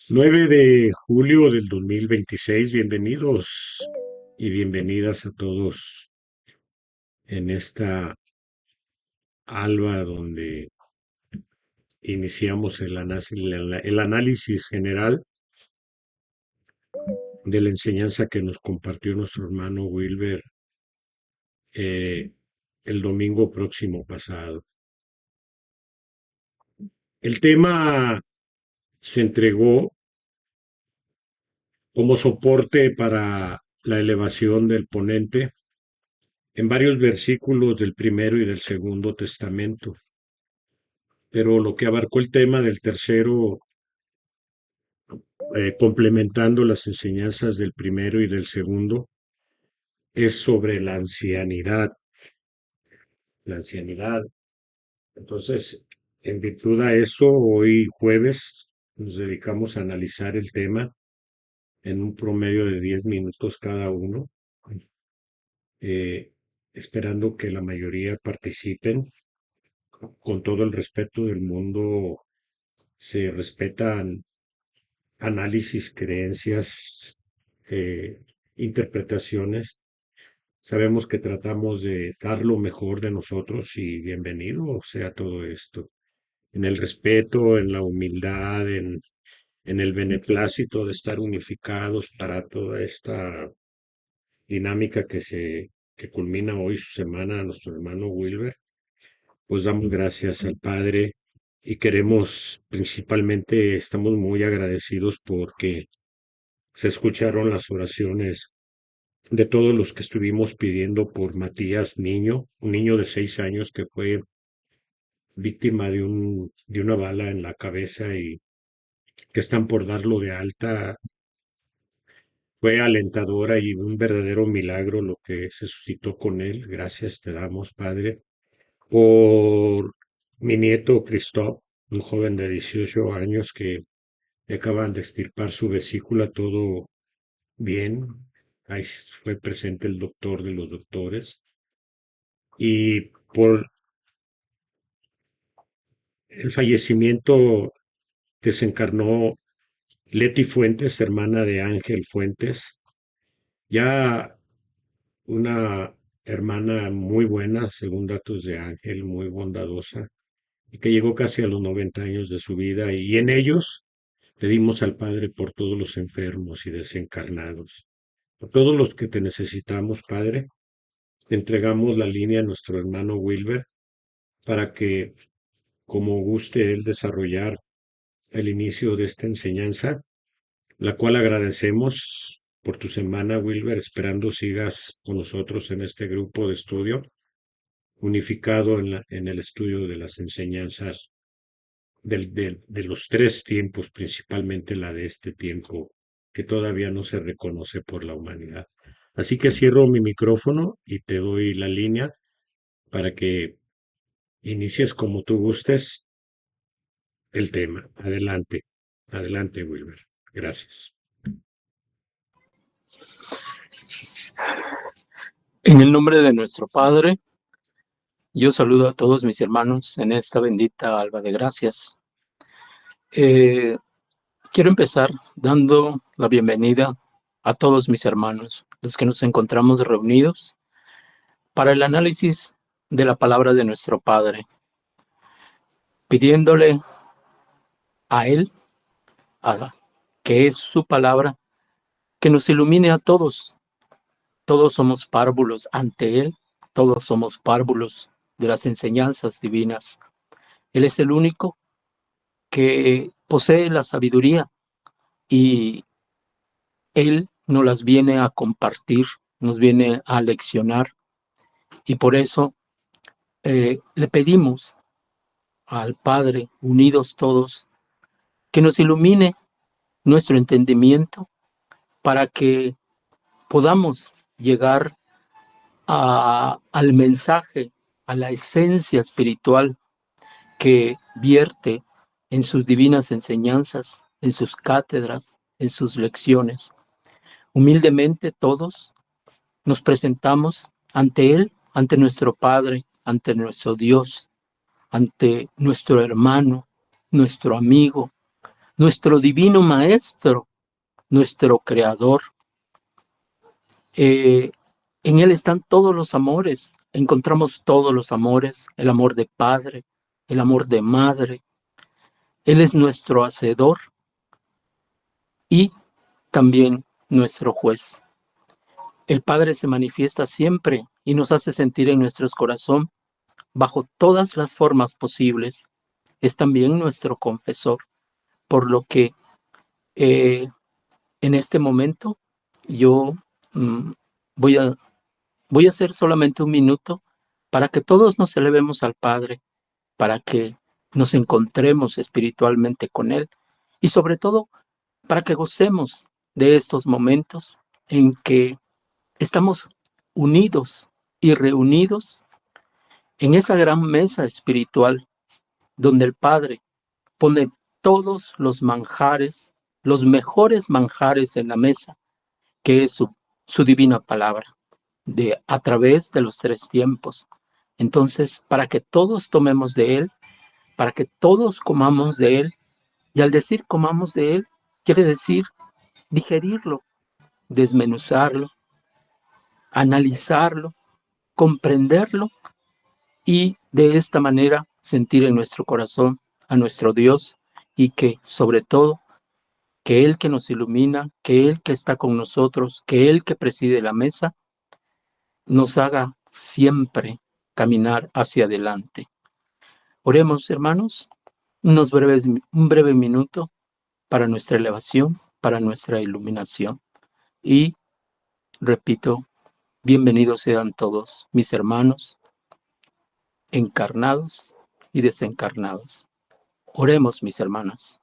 9 de julio del 2026. Bienvenidos y bienvenidas a todos en esta alba donde iniciamos el análisis general de la enseñanza que nos compartió nuestro hermano Wilber eh, el domingo próximo pasado. El tema se entregó como soporte para la elevación del ponente en varios versículos del Primero y del Segundo Testamento, pero lo que abarcó el tema del tercero, complementando las enseñanzas del primero y del segundo, es sobre la ancianidad. La ancianidad. Entonces, en virtud a eso, hoy jueves nos dedicamos a analizar el tema en un promedio de 10 minutos cada uno, eh, esperando que la mayoría participen. Con todo el respeto del mundo, se respetan análisis, creencias, interpretaciones. Sabemos que tratamos de dar lo mejor de nosotros y bienvenido sea todo esto. En el respeto, en la humildad, en el beneplácito de estar unificados para toda esta dinámica que culmina hoy su semana a nuestro hermano Wilber. Pues damos gracias al Padre y queremos, principalmente, estamos muy agradecidos porque se escucharon las oraciones de todos los que estuvimos pidiendo por Matías Niño, un niño de 6 años que fue víctima de una bala en la cabeza y que están por darlo de alta. Fue alentadora y un verdadero milagro lo que se suscitó con él. Gracias te damos, Padre, por mi nieto Christoph, un joven de 18 años que le acaban de extirpar su vesícula, todo bien. Ahí fue presente el doctor de los doctores. Y por el fallecimiento desencarnó Leti Fuentes, hermana de Ángel Fuentes, ya una hermana muy buena, según datos de Ángel, muy bondadosa, y que llegó casi a los 90 años de su vida, y en ellos pedimos al Padre por todos los enfermos y desencarnados, por todos los que te necesitamos, Padre. Te entregamos la línea a nuestro hermano Wilber para que, como guste él desarrollar el inicio de esta enseñanza, la cual agradecemos por tu semana, Wilber, esperando sigas con nosotros en este grupo de estudio, unificado en el estudio de las enseñanzas de los tres tiempos, principalmente la de este tiempo, que todavía no se reconoce por la humanidad. Así que cierro mi micrófono y te doy la línea para que inicies como tú gustes el tema. Adelante, adelante, Wilber. Gracias. En el nombre de nuestro Padre, yo saludo a todos mis hermanos en esta bendita alba de gracias. Quiero empezar dando la bienvenida a todos mis hermanos, los que nos encontramos reunidos para el análisis de la palabra de nuestro Padre, pidiéndole a Él, que es su palabra, que nos ilumine a todos. Todos somos párvulos ante Él, todos somos párvulos de las enseñanzas divinas. Él es el único que posee la sabiduría y Él nos las viene a compartir, nos viene a leccionar, y por eso le pedimos al Padre, unidos todos, que nos ilumine nuestro entendimiento para que podamos llegar al mensaje, a la esencia espiritual que vierte en sus divinas enseñanzas, en sus cátedras, en sus lecciones. Humildemente todos nos presentamos ante Él, ante nuestro Padre, ante nuestro Dios, ante nuestro hermano, nuestro amigo, nuestro divino Maestro, nuestro Creador. En Él están todos los amores, encontramos todos los amores, el amor de padre, el amor de madre. Él es nuestro hacedor y también nuestro juez. El Padre se manifiesta siempre y nos hace sentir en nuestros corazones bajo todas las formas posibles. Es también nuestro confesor, por lo que en este momento yo mm, voy a hacer solamente un minuto para que todos nos elevemos al Padre, para que nos encontremos espiritualmente con Él y sobre todo para que gocemos de estos momentos en que estamos unidos y reunidos en esa gran mesa espiritual donde el Padre pone todos los manjares, los mejores manjares en la mesa, que es su divina palabra, a través de los tres tiempos. Entonces, para que todos tomemos de Él, para que todos comamos de Él, y al decir comamos de Él, quiere decir digerirlo, desmenuzarlo, analizarlo, comprenderlo y de esta manera sentir en nuestro corazón a nuestro Dios y que sobre todo que Él que nos ilumina, que Él que está con nosotros, que Él que preside la mesa, nos haga siempre caminar hacia adelante. Oremos, hermanos, un breve minuto para nuestra elevación, para nuestra iluminación. Y repito, bienvenidos sean todos mis hermanos, encarnados y desencarnados. Oremos, mis hermanos.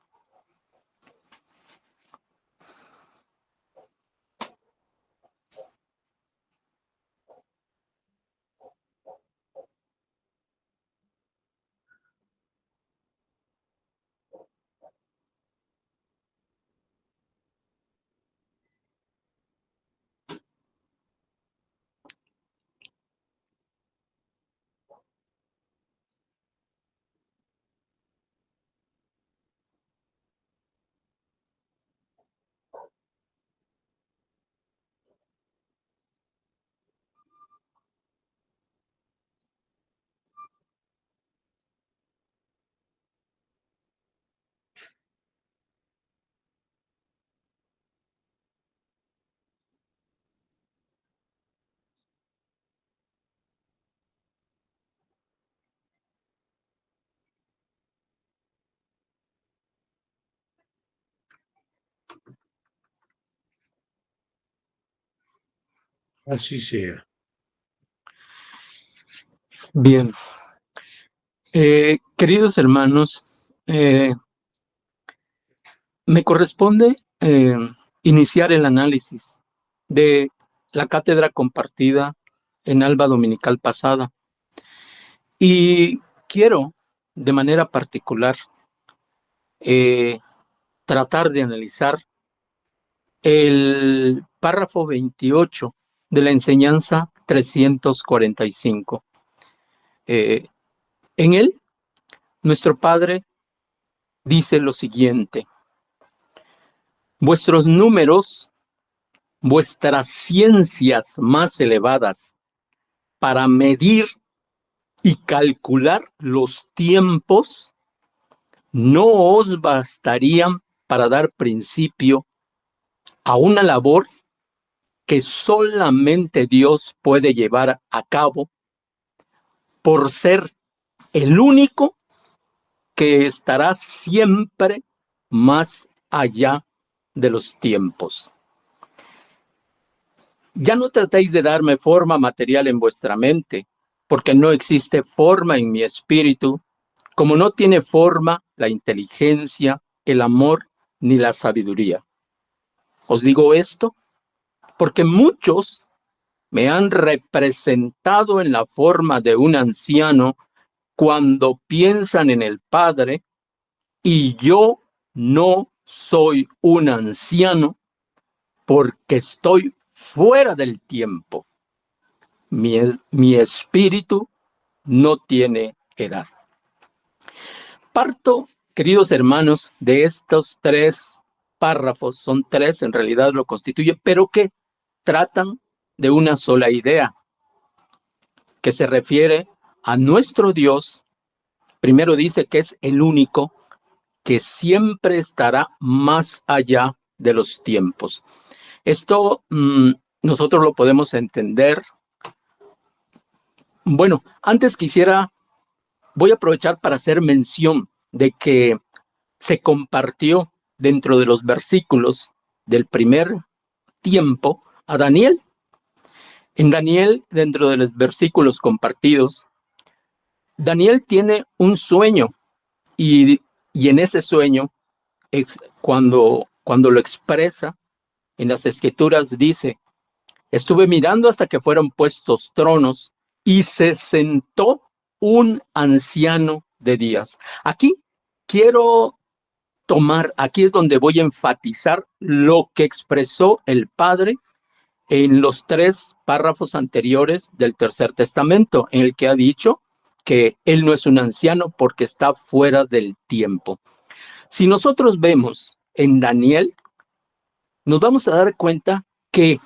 Así sea. Bien, queridos hermanos, me corresponde iniciar el análisis de la cátedra compartida en Alba Dominical pasada. Y quiero, de manera particular, tratar de analizar el párrafo 28 de la enseñanza 345. En él, nuestro Padre dice lo siguiente: vuestros números, vuestras ciencias más elevadas para medir y calcular los tiempos no os bastarían para dar principio a una labor que solamente Dios puede llevar a cabo por ser el único que estará siempre más allá de los tiempos. Ya no tratéis de darme forma material en vuestra mente, porque no existe forma en mi espíritu, como no tiene forma la inteligencia, el amor ni la sabiduría. Os digo esto porque muchos me han representado en la forma de un anciano cuando piensan en el Padre, y yo no soy un anciano porque estoy fuera del tiempo. Mi espíritu no tiene edad. Parto Queridos hermanos, de estos 3 párrafos, son 3 en realidad lo constituyen, pero que tratan de una sola idea, que se refiere a nuestro Dios. Primero dice que es el único que siempre estará más allá de los tiempos. Esto nosotros lo podemos entender. Bueno, antes voy a aprovechar para hacer mención de que se compartió dentro de los versículos del primer tiempo a Daniel. En Daniel, dentro de los versículos compartidos, Daniel tiene un sueño y en ese sueño, cuando lo expresa en las escrituras, dice: estuve mirando hasta que fueron puestos tronos y se sentó un anciano de días. Aquí es donde voy a enfatizar lo que expresó el Padre en los 3 párrafos anteriores del Tercer Testamento, en el que ha dicho que él no es un anciano porque está fuera del tiempo. Si nosotros vemos en Daniel, nos vamos a dar cuenta que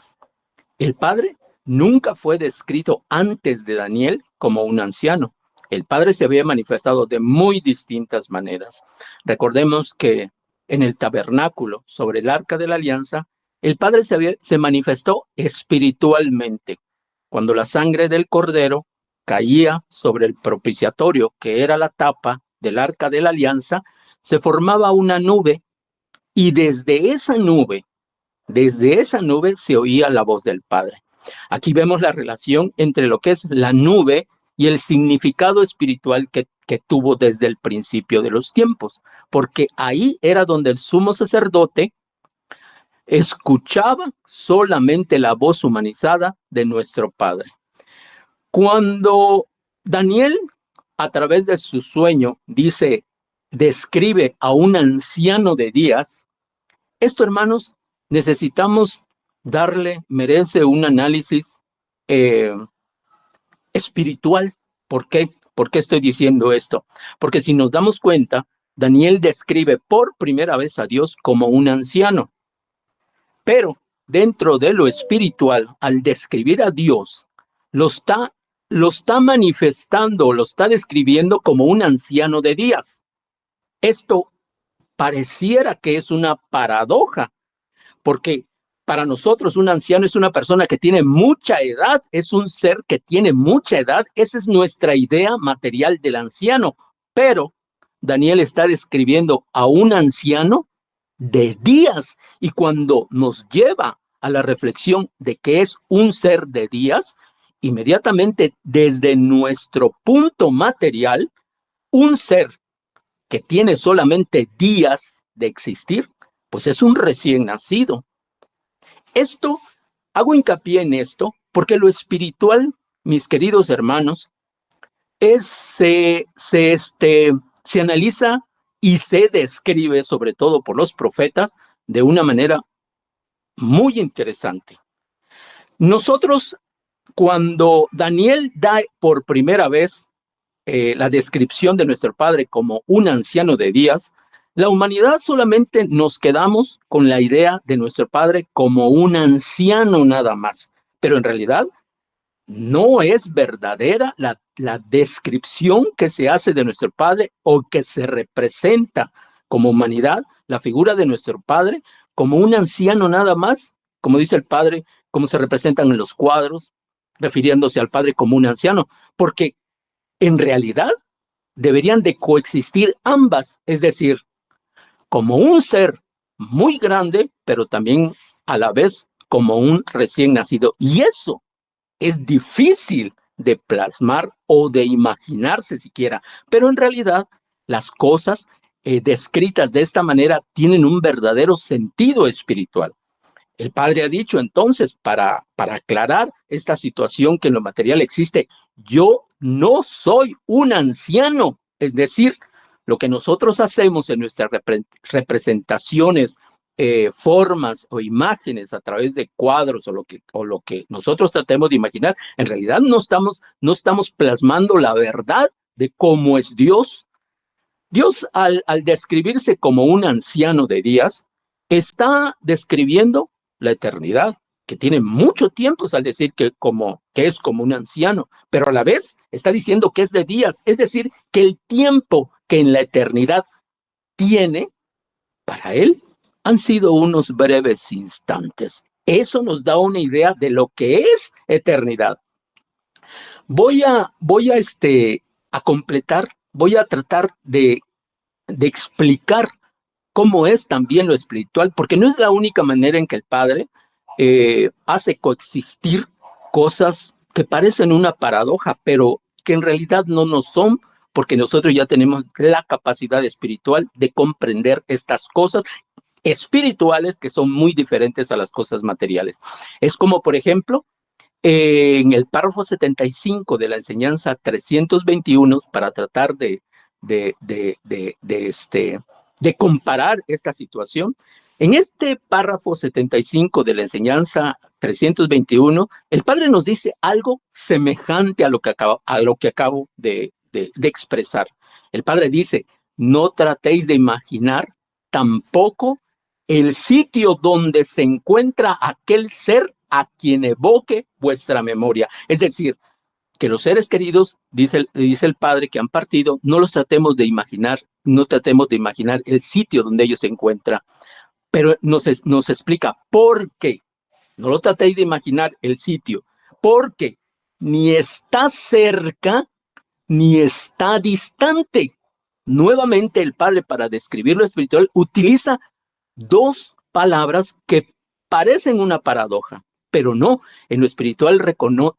el Padre nunca fue descrito antes de Daniel como un anciano. El Padre se había manifestado de muy distintas maneras. Recordemos que en el tabernáculo, sobre el arca de la alianza, el Padre se manifestó espiritualmente. Cuando la sangre del cordero caía sobre el propiciatorio, que era la tapa del arca de la alianza, se formaba una nube, y desde esa nube se oía la voz del Padre. Aquí vemos la relación entre lo que es la nube y el significado espiritual que tuvo desde el principio de los tiempos, porque ahí era donde el sumo sacerdote escuchaba solamente la voz humanizada de nuestro Padre. Cuando Daniel, a través de su sueño, describe a un anciano de días, esto, hermanos, merece un análisis espiritual. ¿Por qué? ¿Por qué estoy diciendo esto? Porque si nos damos cuenta, Daniel describe por primera vez a Dios como un anciano. Pero dentro de lo espiritual, al describir a Dios, lo está manifestando, lo está describiendo como un anciano de días. Esto pareciera que es una paradoja, porque para nosotros un anciano es una persona que tiene mucha edad, es un ser que tiene mucha edad. Esa es nuestra idea material del anciano. Pero Daniel está describiendo a un anciano de días, y cuando nos lleva a la reflexión de que es un ser de días, inmediatamente desde nuestro punto material, un ser que tiene solamente días de existir, pues es un recién nacido. Hago hincapié en esto porque lo espiritual, mis queridos hermanos, se analiza y se describe, sobre todo por los profetas, de una manera muy interesante. Nosotros, cuando Daniel da por primera vez la descripción de nuestro Padre como un anciano de días, la humanidad solamente nos quedamos con la idea de nuestro Padre como un anciano nada más, pero en realidad no es verdadera la descripción que se hace de nuestro Padre, o que se representa como humanidad la figura de nuestro Padre como un anciano nada más, como dice el Padre, como se representan en los cuadros, refiriéndose al Padre como un anciano, porque en realidad deberían de coexistir ambas, es decir, como un ser muy grande, pero también a la vez como un recién nacido. Y eso es difícil de plasmar o de imaginarse siquiera, pero en realidad las cosas descritas de esta manera tienen un verdadero sentido espiritual. El Padre ha dicho entonces, para aclarar esta situación que en lo material existe: yo no soy un anciano. Es decir, lo que nosotros hacemos en nuestras representaciones, formas o imágenes a través de cuadros, o lo que nosotros tratemos de imaginar, en realidad no estamos plasmando la verdad de cómo es Dios. Dios, al describirse como un anciano de días, está describiendo la eternidad, que tiene mucho tiempo al decir que es como un anciano, pero a la vez está diciendo que es de días, es decir, que el tiempo que en la eternidad tiene para él han sido unos breves instantes. Eso nos da una idea de lo que es eternidad. Voy a completar, voy a tratar de explicar cómo es también lo espiritual, porque no es la única manera en que el Padre hace coexistir cosas que parecen una paradoja, pero que en realidad no nos son, porque nosotros ya tenemos la capacidad espiritual de comprender estas cosas espirituales que son muy diferentes a las cosas materiales. Es como, por ejemplo, en el párrafo 75 de la enseñanza 321, para tratar de comparar esta situación. En este párrafo 75 de la enseñanza 321, el Padre nos dice algo semejante a lo que acabo de expresar. El Padre dice, no tratéis de imaginar tampoco el sitio donde se encuentra aquel ser a quien evoque vuestra memoria. Es decir, que los seres queridos, dice el Padre, que han partido, no los tratemos de imaginar, no tratemos de imaginar el sitio donde ellos se encuentran, pero nos explica por qué. No lo tratéis de imaginar el sitio, porque ni está cerca ni está distante. Nuevamente el Padre, para describir lo espiritual, utiliza dos palabras que parecen una paradoja, pero no. En lo espiritual recordemos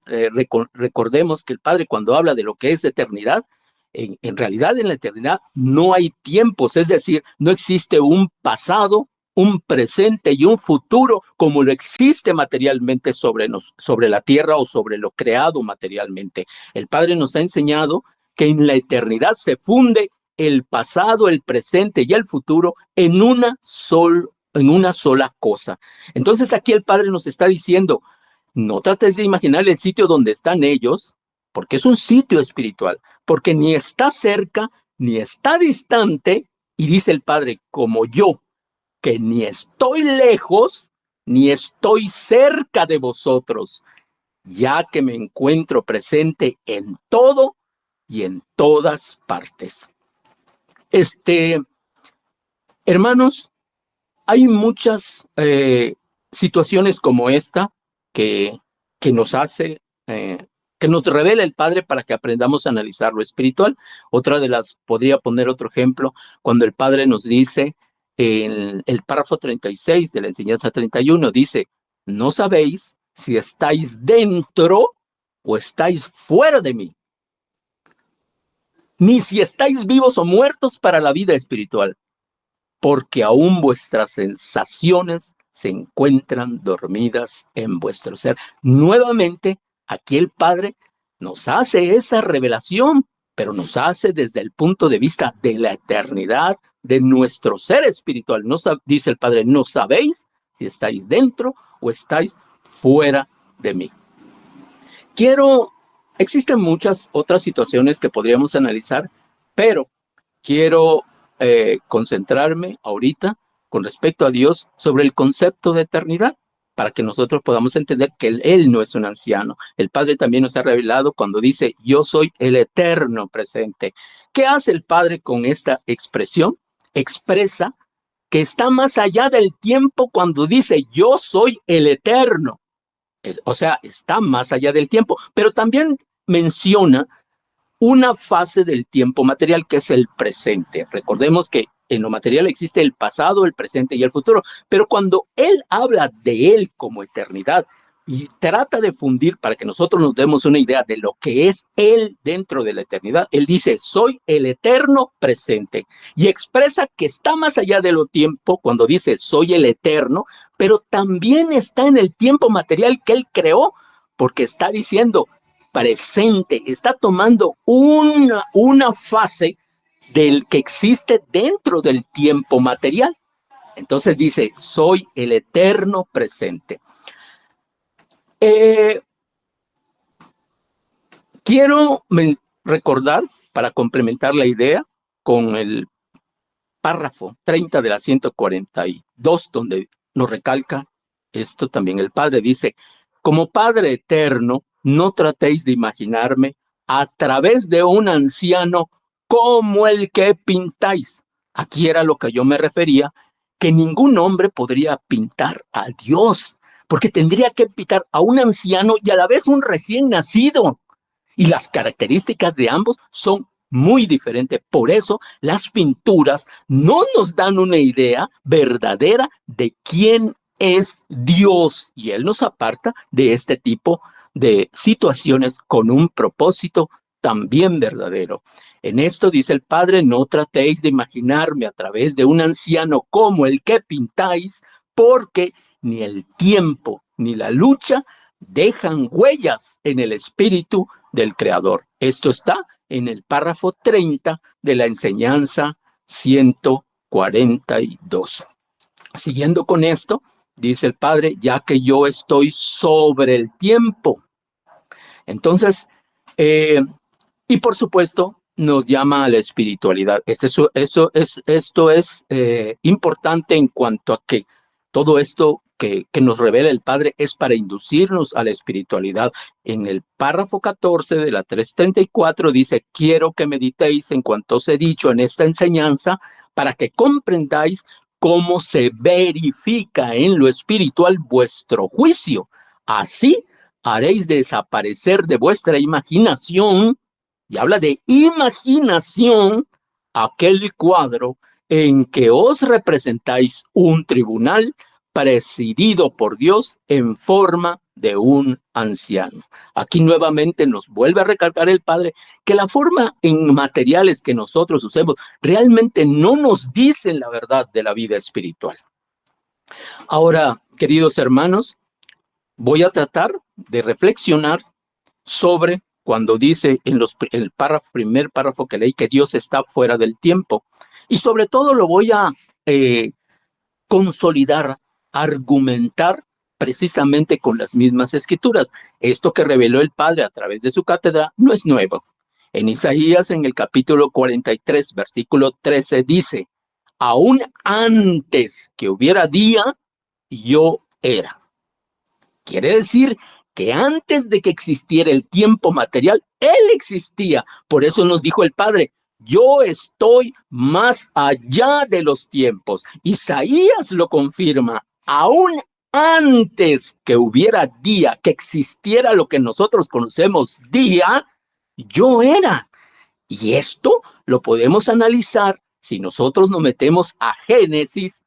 que el Padre, cuando habla de lo que es eternidad, en realidad en la eternidad no hay tiempos, es decir, no existe un pasado, un presente y un futuro como lo existe materialmente sobre la tierra o sobre lo creado materialmente. El Padre nos ha enseñado que en la eternidad se funde el pasado, el presente y el futuro en una sola cosa. Entonces aquí el Padre nos está diciendo, no trates de imaginar el sitio donde están ellos, porque es un sitio espiritual, porque ni está cerca, ni está distante, y dice el Padre, como yo, que ni estoy lejos, ni estoy cerca de vosotros, ya que me encuentro presente en todo y en todas partes. Hermanos, hay muchas situaciones como esta que nos hace, que nos revela el Padre para que aprendamos a analizar lo espiritual. Otra de las, podría poner otro ejemplo, cuando el Padre nos dice, en el párrafo 36 de la enseñanza 31, dice, no sabéis si estáis dentro o estáis fuera de mí, ni si estáis vivos o muertos para la vida espiritual, porque aún vuestras sensaciones se encuentran dormidas en vuestro ser. Nuevamente, aquí el Padre nos hace esa revelación, pero nos hace desde el punto de vista de la eternidad de nuestro ser espiritual. Dice el Padre, no sabéis si estáis dentro o estáis fuera de mí. Existen muchas otras situaciones que podríamos analizar, pero quiero concentrarme ahorita con respecto a Dios sobre el concepto de eternidad, para que nosotros podamos entender que Él no es un anciano. El Padre también nos ha revelado cuando dice, yo soy el eterno presente. ¿Qué hace el Padre con esta expresión? Expresa que está más allá del tiempo cuando dice, yo soy el eterno. O sea, está más allá del tiempo, pero también menciona una fase del tiempo material que es el presente. Recordemos que en lo material existe el pasado, el presente y el futuro, pero cuando él habla de él como eternidad y trata de fundir para que nosotros nos demos una idea de lo que es él dentro de la eternidad, él dice, soy el eterno presente, y expresa que está más allá de lo tiempo cuando dice, soy el eterno, pero también está en el tiempo material que él creó, porque está diciendo, presente, está tomando una fase del que existe dentro del tiempo material. Entonces dice, soy el eterno presente. Quiero recordar, para complementar la idea, con el párrafo 30 de la 142, donde nos recalca esto también. El Padre dice: como Padre eterno, no tratéis de imaginarme a través de un anciano como el que pintáis. Aquí era lo que yo me refería, que ningún hombre podría pintar a Dios, porque tendría que pintar a un anciano y a la vez un recién nacido. Y las características de ambos son muy diferentes. Por eso las pinturas no nos dan una idea verdadera de quién es Dios. Y Él nos aparta de este tipo de situaciones con un propósito también verdadero. En esto dice el Padre: no tratéis de imaginarme a través de un anciano como el que pintáis, porque ni el tiempo ni la lucha dejan huellas en el espíritu del Creador. Esto está en el párrafo 30 de la enseñanza 142. Siguiendo con esto, dice el Padre: ya que yo estoy sobre el tiempo. Entonces, y por supuesto, nos llama a la espiritualidad. Esto es importante en cuanto a que todo esto que nos revela el Padre es para inducirnos a la espiritualidad. En el párrafo 14 de la 334 dice: quiero que meditéis en cuanto os he dicho en esta enseñanza, para que comprendáis cómo se verifica en lo espiritual vuestro juicio. Así haréis desaparecer de vuestra imaginación, y habla de imaginación, aquel cuadro en que os representáis un tribunal presidido por Dios en forma de un anciano. Aquí nuevamente nos vuelve a recalcar el Padre que la forma en materiales que nosotros usemos realmente no nos dicen la verdad de la vida espiritual. Ahora, queridos hermanos, voy a tratar de reflexionar sobre cuando dice en el primer párrafo que leí que Dios está fuera del tiempo. Y sobre todo lo voy a consolidar, argumentar precisamente con las mismas escrituras. Esto que reveló el Padre a través de su cátedra no es nuevo. En Isaías, en el capítulo 43, versículo 13, dice: aún antes que hubiera día, yo era. Quiere decir que antes de que existiera el tiempo material, Él existía. Por eso nos dijo el Padre: yo estoy más allá de los tiempos. Isaías lo confirma: aún antes que hubiera día, que existiera lo que nosotros conocemos día, yo era. Y esto lo podemos analizar si nosotros nos metemos a Génesis,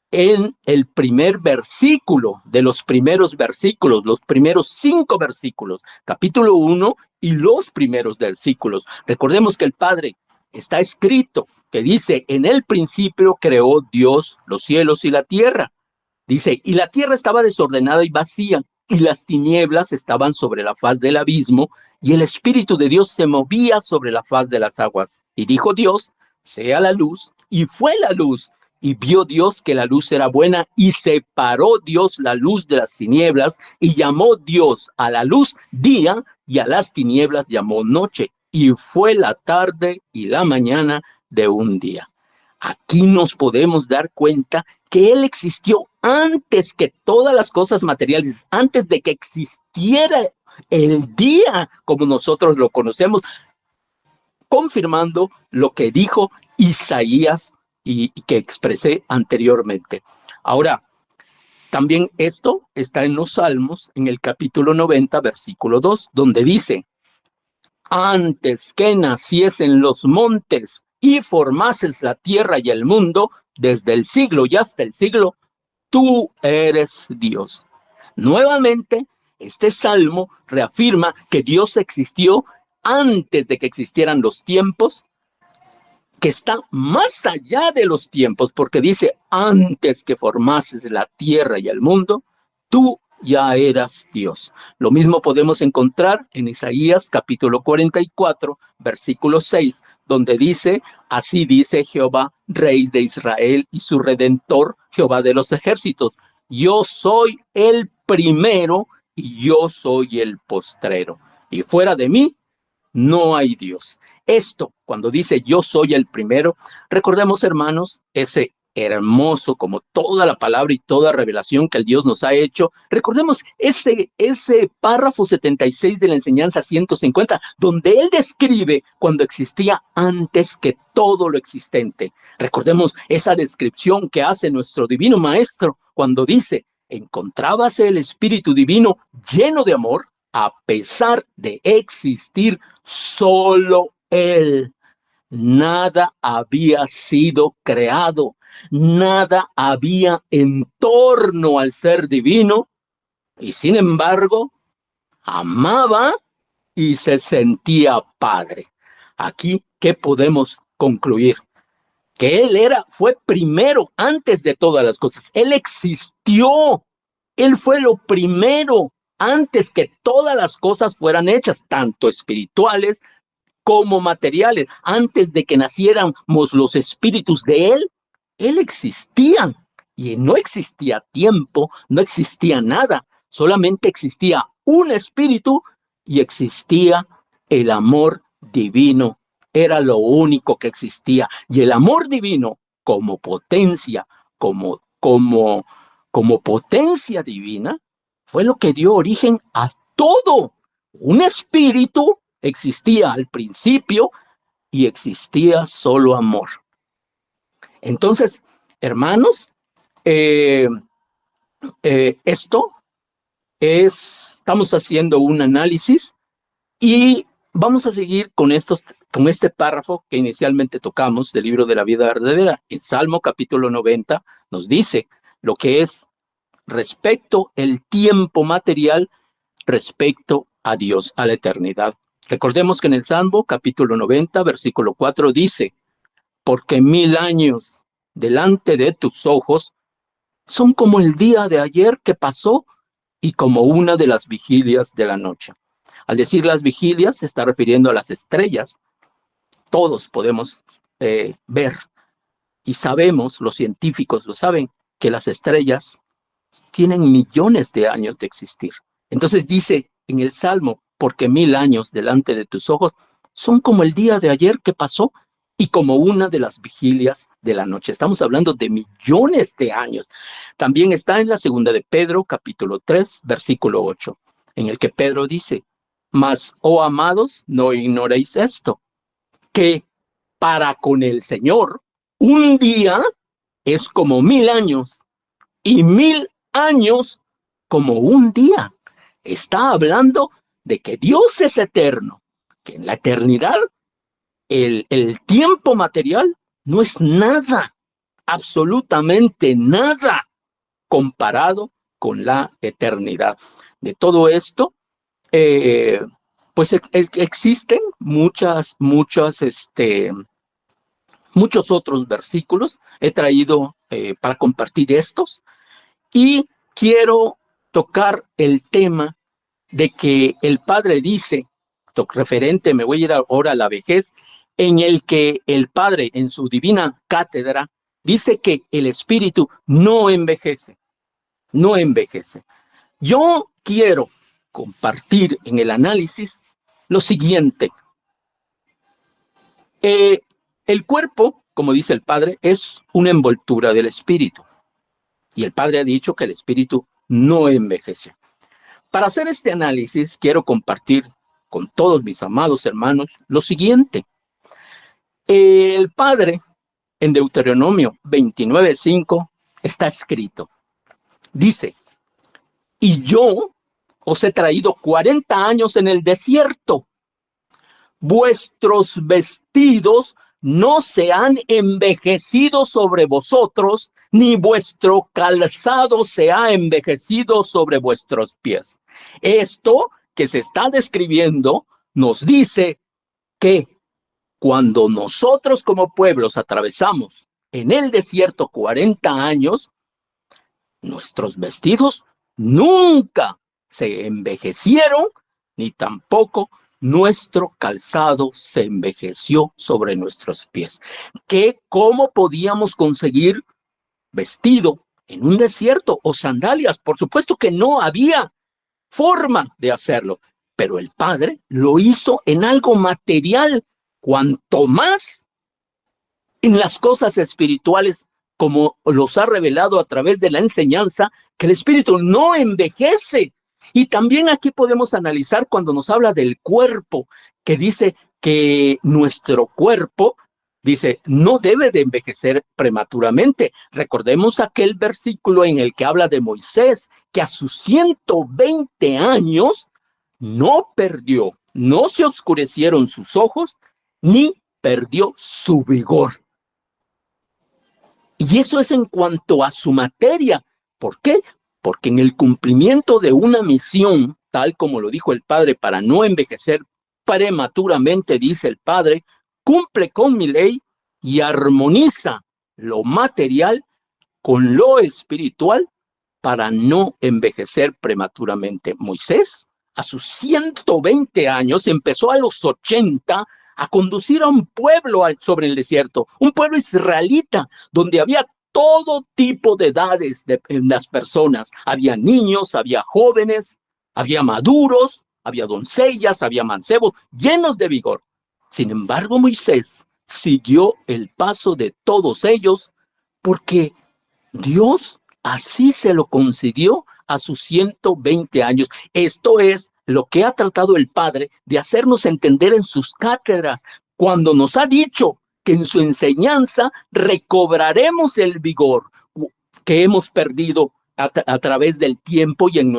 en el primer versículo de los primeros versículos, los primeros 5 versículos, capítulo 1 y los primeros versículos. Recordemos que el Padre está escrito que dice: en el principio creó Dios los cielos y la tierra. Dice: y la tierra estaba desordenada y vacía, y las tinieblas estaban sobre la faz del abismo, y el Espíritu de Dios se movía sobre la faz de las aguas. Y dijo Dios: sea la luz, y fue la luz. Y vio Dios que la luz era buena, y separó Dios la luz de las tinieblas, y llamó Dios a la luz día, y a las tinieblas llamó noche. Y fue la tarde y la mañana de un día. Aquí nos podemos dar cuenta que Él existió antes que todas las cosas materiales, antes de que existiera el día como nosotros lo conocemos, confirmando lo que dijo Isaías y que expresé anteriormente. Ahora, también esto está en los Salmos, en el capítulo 90, versículo 2, donde dice: antes que naciesen los montes y formases la tierra y el mundo, desde el siglo y hasta el siglo, tú eres Dios. Nuevamente, este salmo reafirma que Dios existió antes de que existieran los tiempos, que está más allá de los tiempos, porque dice: antes que formases la tierra y el mundo, tú ya eras Dios. Lo mismo podemos encontrar en Isaías capítulo 44, versículo 6, donde dice: así dice Jehová, Rey de Israel y su Redentor, Jehová de los ejércitos: yo soy el primero y yo soy el postrero, y fuera de mí no hay Dios. Esto, cuando dice yo soy el primero, recordemos, hermanos, ese hermoso, como toda la palabra y toda revelación que el Dios nos ha hecho. Recordemos ese párrafo 76 de la enseñanza 150, donde él describe cuando existía antes que todo lo existente. Recordemos esa descripción que hace nuestro divino maestro cuando dice, encontrábase el Espíritu Divino lleno de amor a pesar de existir solo él. Nada había sido creado, nada había en torno al ser divino, y sin embargo, amaba y se sentía padre. Aquí, ¿qué podemos concluir? Que él fue primero antes de todas las cosas. Él existió. Él fue lo primero antes que todas las cosas fueran hechas, tanto espirituales como materiales. Antes de que naciéramos los espíritus de él existía. Y no existía tiempo, no existía nada. Solamente existía un espíritu y existía el amor divino. Era lo único que existía. Y el amor divino, como potencia, como potencia divina, fue lo que dio origen a todo. Un espíritu existía al principio y existía solo amor. Entonces, hermanos, estamos haciendo un análisis y vamos a seguir con este párrafo que inicialmente tocamos del libro de la vida verdadera. En Salmo capítulo 90 nos dice lo que es respecto el tiempo material, respecto a Dios, a la eternidad. Recordemos que en el Salmo capítulo 90, versículo 4 dice, porque 1000 años delante de tus ojos son como el día de ayer que pasó y como una de las vigilias de la noche. Al decir las vigilias, se está refiriendo a las estrellas. Todos podemos ver y sabemos, los científicos lo saben, que las estrellas tienen millones de años de existir. Entonces dice en el Salmo, porque 1000 años delante de tus ojos son como el día de ayer que pasó y como una de las vigilias de la noche. Estamos hablando de millones de años. También está en la segunda de Pedro, capítulo 3, versículo 8, en el que Pedro dice, mas, oh amados, no ignoréis esto, que para con el Señor un día es como 1000 años y 1000 años como un día. Está hablando de que Dios es eterno, que en la eternidad el tiempo material no es nada, absolutamente nada, comparado con la eternidad. De todo esto, pues existen muchos otros versículos. He traído para compartir estos y quiero tocar el tema de que el Padre dice, referente, me voy a ir ahora a la vejez, en el que el Padre en su divina cátedra dice que el Espíritu no envejece, no envejece. Yo quiero compartir en el análisis lo siguiente. El cuerpo, como dice el Padre, es una envoltura del Espíritu. Y el Padre ha dicho que el Espíritu no envejece. Para hacer este análisis, quiero compartir con todos mis amados hermanos lo siguiente. El Padre, en Deuteronomio 29:5, está escrito. Dice, y yo os he traído 40 años en el desierto. Vuestros vestidos no se han envejecido sobre vosotros, ni vuestro calzado se ha envejecido sobre vuestros pies. Esto que se está describiendo nos dice que cuando nosotros como pueblos atravesamos en el desierto 40 años, nuestros vestidos nunca se envejecieron, ni tampoco nuestro calzado se envejeció sobre nuestros pies. ¿Cómo podíamos conseguir vestido en un desierto o sandalias? Por supuesto que no había forma de hacerlo, pero el Padre lo hizo en algo material cuanto más en las cosas espirituales, como los ha revelado a través de la enseñanza, que el espíritu no envejece. Y también aquí podemos analizar cuando nos habla del cuerpo, que dice que nuestro cuerpo, dice, no debe de envejecer prematuramente. Recordemos aquel versículo en el que habla de Moisés, que a sus 120 años no perdió, no se oscurecieron sus ojos, ni perdió su vigor. Y eso es en cuanto a su materia. ¿Por qué? Porque en el cumplimiento de una misión, tal como lo dijo el Padre, para no envejecer prematuramente, dice el Padre, cumple con mi ley y armoniza lo material con lo espiritual para no envejecer prematuramente. Moisés, a sus 120 años, empezó a los 80 a conducir a un pueblo sobre el desierto, un pueblo israelita, donde había todo tipo de edades en las personas. Había niños, había jóvenes, había maduros, había doncellas, había mancebos, llenos de vigor. Sin embargo, Moisés siguió el paso de todos ellos porque Dios así se lo concedió a sus 120 años. Esto es lo que ha tratado el Padre de hacernos entender en sus cátedras, cuando nos ha dicho que en su enseñanza recobraremos el vigor que hemos perdido a través del tiempo y en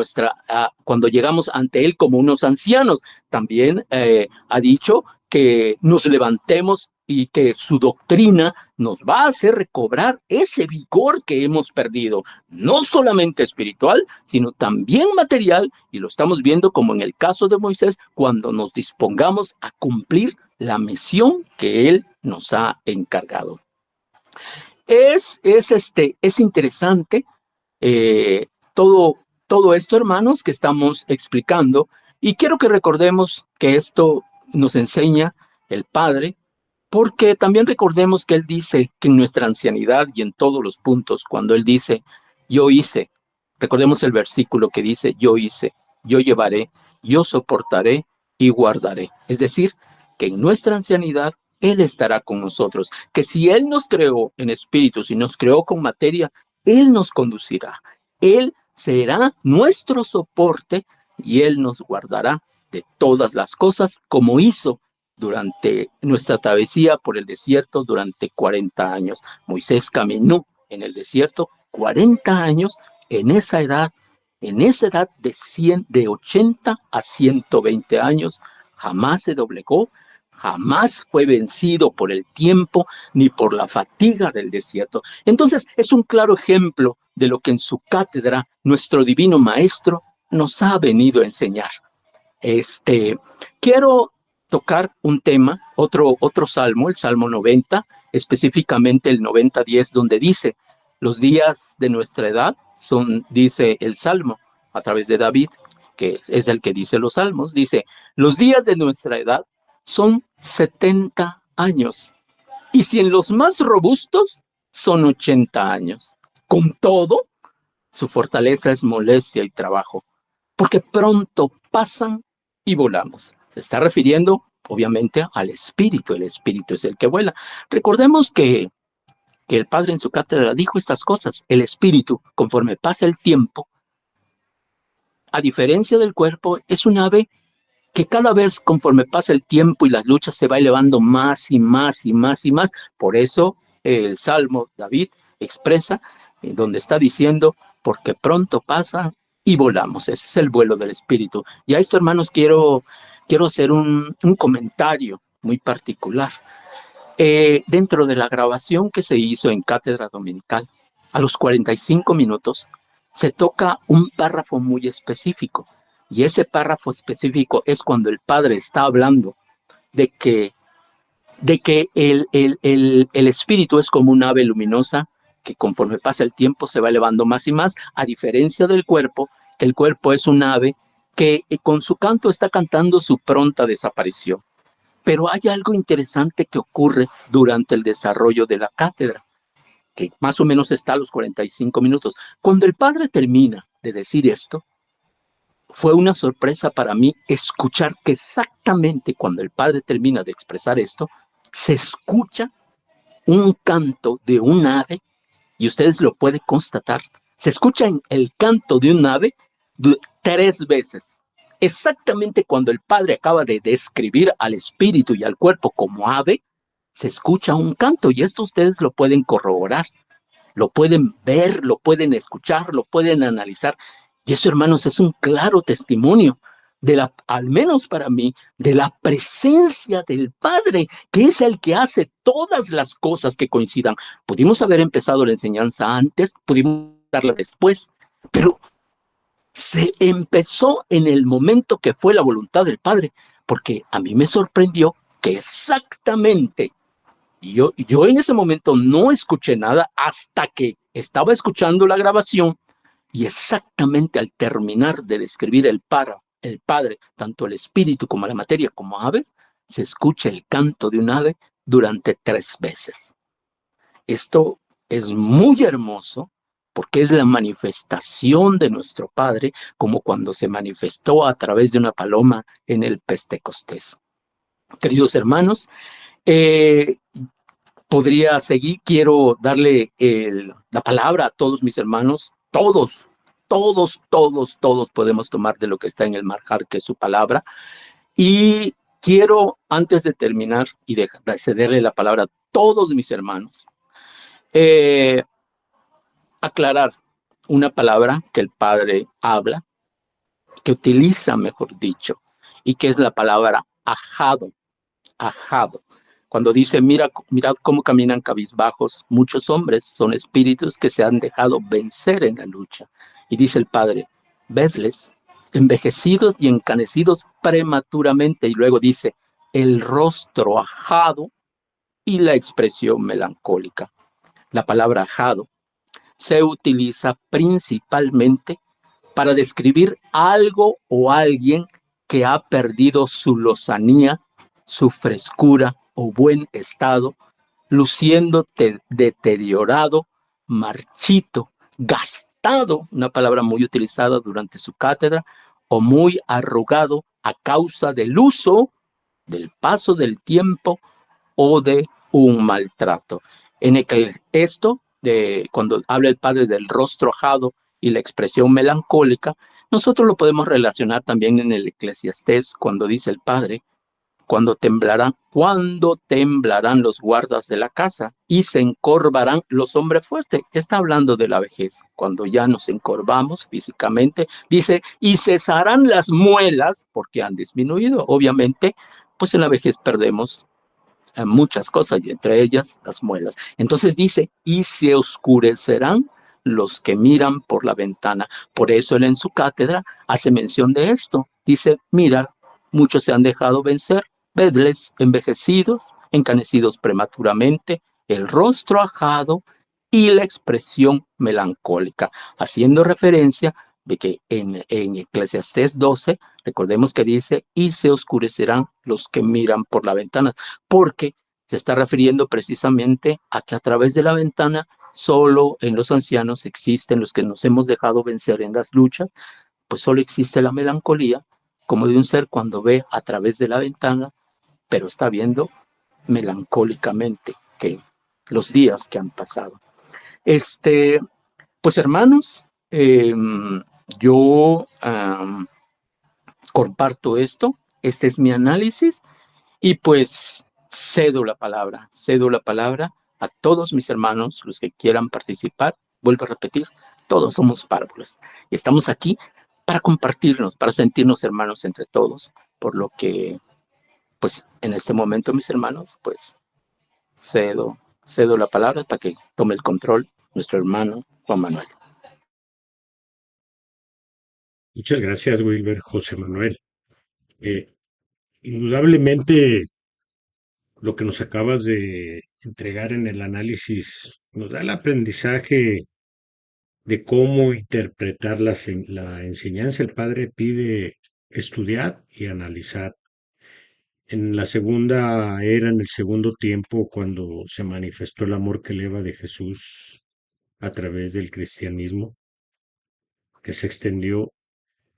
cuando llegamos ante Él como unos ancianos. También ha dicho que nos levantemos y que su doctrina nos va a hacer recobrar ese vigor que hemos perdido, no solamente espiritual, sino también material, y lo estamos viendo como en el caso de Moisés, cuando nos dispongamos a cumplir la misión que él nos ha encargado. Es interesante todo esto, hermanos, que estamos explicando, y quiero que recordemos que esto nos enseña el Padre, porque también recordemos que Él dice que en nuestra ancianidad y en todos los puntos, cuando Él dice, yo hice, recordemos el versículo que dice, yo hice, yo llevaré, yo soportaré y guardaré. Es decir, que en nuestra ancianidad Él estará con nosotros, que si Él nos creó en espíritu, si nos creó con materia, Él nos conducirá, Él será nuestro soporte y Él nos guardará de todas las cosas como hizo durante nuestra travesía por el desierto durante 40 años. Moisés caminó en el desierto 40 años en esa edad de 80 a 120 años, jamás se doblegó, jamás fue vencido por el tiempo ni por la fatiga del desierto. Entonces, es un claro ejemplo de lo que en su cátedra nuestro divino maestro nos ha venido a enseñar. Quiero tocar un tema, otro salmo, el Salmo 90, específicamente el 90:10, donde dice, los días de nuestra edad son, dice el Salmo, a través de David, que es el que dice los salmos, dice, los días de nuestra edad son 70 años, y si en los más robustos son 80 años. Con todo, su fortaleza es molestia y trabajo, porque pronto pasan y volamos. Se está refiriendo, obviamente, al espíritu. El espíritu es el que vuela. Recordemos que el Padre en su cátedra dijo estas cosas. El espíritu, conforme pasa el tiempo, a diferencia del cuerpo, es un ave que cada vez conforme pasa el tiempo y las luchas se va elevando más y más y más y más. Por eso el Salmo David expresa, donde está diciendo, porque pronto pasa y volamos. Ese es el vuelo del espíritu. Y a esto, hermanos, quiero hacer un comentario muy particular. Dentro de la grabación que se hizo en Cátedra Dominical, a los 45 minutos, se toca un párrafo muy específico. Y ese párrafo específico es cuando el Padre está hablando de que el espíritu es como un ave luminosa que conforme pasa el tiempo se va elevando más y más, a diferencia del cuerpo, que el cuerpo es un ave que con su canto está cantando su pronta desaparición. Pero hay algo interesante que ocurre durante el desarrollo de la cátedra, que más o menos está a los 45 minutos. Cuando el Padre termina de decir esto, fue una sorpresa para mí escuchar que exactamente cuando el padre termina de expresar esto, se escucha un canto de un ave, y ustedes lo pueden constatar. Se escucha el canto de un ave 3 veces. Exactamente cuando el padre acaba de describir al espíritu y al cuerpo como ave, se escucha un canto, y esto ustedes lo pueden corroborar, lo pueden ver, lo pueden escuchar, lo pueden analizar. Y eso, hermanos, es un claro testimonio al menos para mí, de la presencia del Padre, que es el que hace todas las cosas que coincidan. Pudimos haber empezado la enseñanza antes, pudimos darla después, pero se empezó en el momento que fue la voluntad del Padre, porque a mí me sorprendió que exactamente yo en ese momento no escuché nada hasta que estaba escuchando la grabación, y exactamente al terminar de describir el Padre, tanto el Espíritu como la materia como aves, se escucha el canto de un ave durante 3 veces. Esto es muy hermoso porque es la manifestación de nuestro Padre, como cuando se manifestó a través de una paloma en el Pentecostés. Queridos hermanos, eh, podría seguir. Quiero darle la palabra a todos mis hermanos. Todos podemos tomar de lo que está en el marjar, que es su palabra. Y quiero, antes de terminar y de cederle la palabra a todos mis hermanos, eh, aclarar una palabra que el Padre habla, que utiliza, mejor dicho, y que es la palabra ajado. Ajado. Cuando dice, mirad cómo caminan cabizbajos, muchos hombres son espíritus que se han dejado vencer en la lucha. Y dice el Padre, vedles, envejecidos y encanecidos prematuramente. Y luego dice, el rostro ajado y la expresión melancólica. La palabra ajado se utiliza principalmente para describir algo o alguien que ha perdido su lozanía, su frescura o buen estado, luciendo deteriorado, marchito, gastado, una palabra muy utilizada durante su cátedra, o muy arrugado a causa del uso, del paso del tiempo o de un maltrato. En el que esto, cuando habla el Padre del rostro ajado y la expresión melancólica, nosotros lo podemos relacionar también en el Eclesiastés, cuando dice el Padre, cuando temblarán los guardas de la casa y se encorvarán los hombres fuertes. Está hablando de la vejez, cuando ya nos encorvamos físicamente, dice, y cesarán las muelas porque han disminuido. Obviamente, pues en la vejez perdemos muchas cosas, y entre ellas las muelas. Entonces dice, y se oscurecerán los que miran por la ventana. Por eso él en su cátedra hace mención de esto. Dice, mira, muchos se han dejado vencer, vedles envejecidos, encanecidos prematuramente, el rostro ajado y la expresión melancólica, haciendo referencia de que en Eclesiastés 12, recordemos que dice, y se oscurecerán los que miran por la ventana, porque se está refiriendo precisamente a que a través de la ventana solo en los ancianos existen los que nos hemos dejado vencer en las luchas, pues solo existe la melancolía como de un ser cuando ve a través de la ventana, pero está viendo melancólicamente que los días que han pasado. Pues hermanos, yo comparto esto, este es mi análisis, y pues cedo la palabra a todos mis hermanos, los que quieran participar. Vuelvo a repetir, todos somos párvulos y estamos aquí para compartirnos, para sentirnos hermanos entre todos, por lo que, pues en este momento, mis hermanos, pues cedo la palabra para que tome el control nuestro hermano Juan Manuel. Muchas gracias, Wilber, José Manuel. Indudablemente, lo que nos acabas de entregar en el análisis nos da el aprendizaje de cómo interpretar la enseñanza. El Padre pide estudiar y analizar. En la segunda era, en el segundo tiempo, cuando se manifestó el amor que eleva de Jesús a través del cristianismo, que se extendió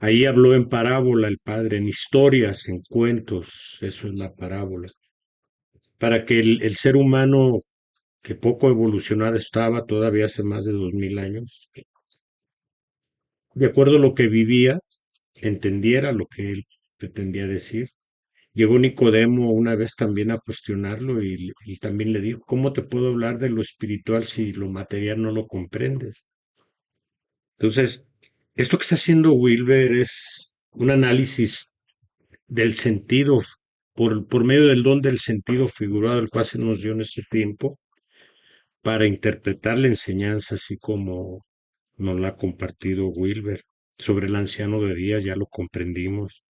Ahí habló en parábola el Padre, en historias, en cuentos, eso es la parábola, para que el ser humano que poco evolucionado estaba todavía hace más de 2000 años, de acuerdo a lo que vivía, entendiera lo que él pretendía decir. Llegó Nicodemo una vez también a cuestionarlo y también le dijo, ¿cómo te puedo hablar de lo espiritual si lo material no lo comprendes? Entonces, esto que está haciendo Wilber es un análisis del sentido, por medio del don del sentido figurado, el cual se nos dio en este tiempo, para interpretar la enseñanza así como nos la ha compartido Wilber. Sobre el anciano de días ya lo comprendimos.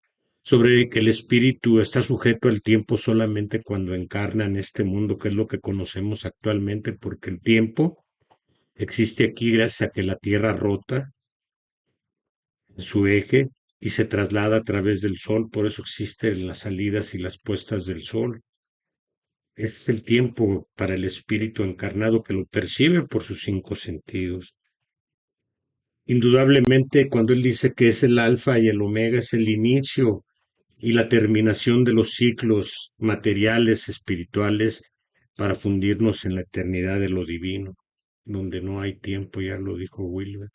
Sobre que el espíritu está sujeto al tiempo solamente cuando encarna en este mundo, que es lo que conocemos actualmente, porque el tiempo existe aquí gracias a que la Tierra rota en su eje y se traslada a través del Sol, por eso existen las salidas y las puestas del Sol. Es el tiempo para el espíritu encarnado que lo percibe por sus cinco sentidos. Indudablemente, cuando él dice que es el alfa y el omega, es el inicio y la terminación de los ciclos materiales, espirituales, para fundirnos en la eternidad de lo divino, donde no hay tiempo, ya lo dijo Wilber,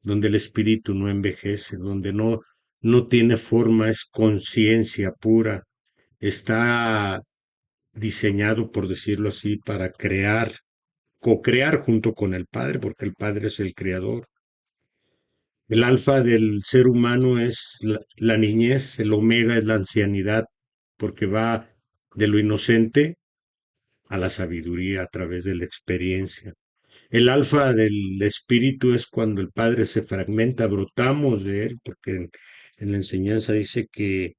donde el espíritu no envejece, donde no tiene forma, es conciencia pura, está diseñado, por decirlo así, para crear, co-crear junto con el Padre, porque el Padre es el creador. El alfa del ser humano es la niñez, el omega es la ancianidad, porque va de lo inocente a la sabiduría a través de la experiencia. El alfa del espíritu es cuando el Padre se fragmenta, brotamos de él, porque en la enseñanza dice que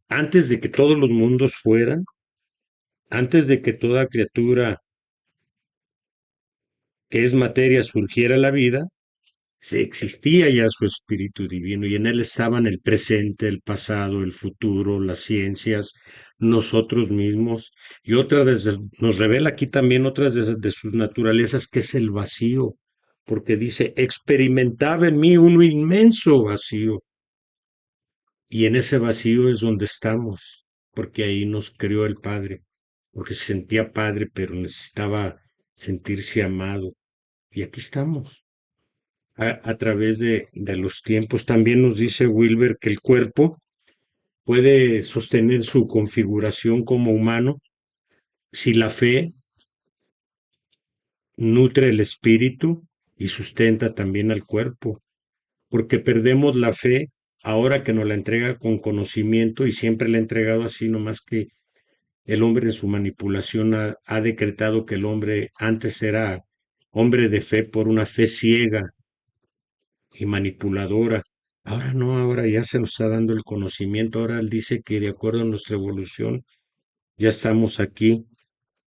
antes de que todos los mundos fueran, antes de que toda criatura que es materia surgiera la vida, se existía ya su espíritu divino y en él estaban el presente, el pasado, el futuro, las ciencias, nosotros mismos. Y nos revela aquí también otras de sus naturalezas, que es el vacío, porque dice, experimentaba en mí un inmenso vacío. Y en ese vacío es donde estamos, porque ahí nos creó el Padre, porque se sentía Padre, pero necesitaba sentirse amado. Y aquí estamos a través de los tiempos. También nos dice Wilber que el cuerpo puede sostener su configuración como humano si la fe nutre el espíritu y sustenta también al cuerpo, porque perdemos la fe ahora que nos la entrega con conocimiento y siempre la ha entregado así, nomás que el hombre en su manipulación ha decretado que el hombre antes era hombre de fe por una fe ciega y manipuladora. Ahora no, ahora ya se nos está dando el conocimiento. Ahora él dice que de acuerdo a nuestra evolución ya estamos aquí.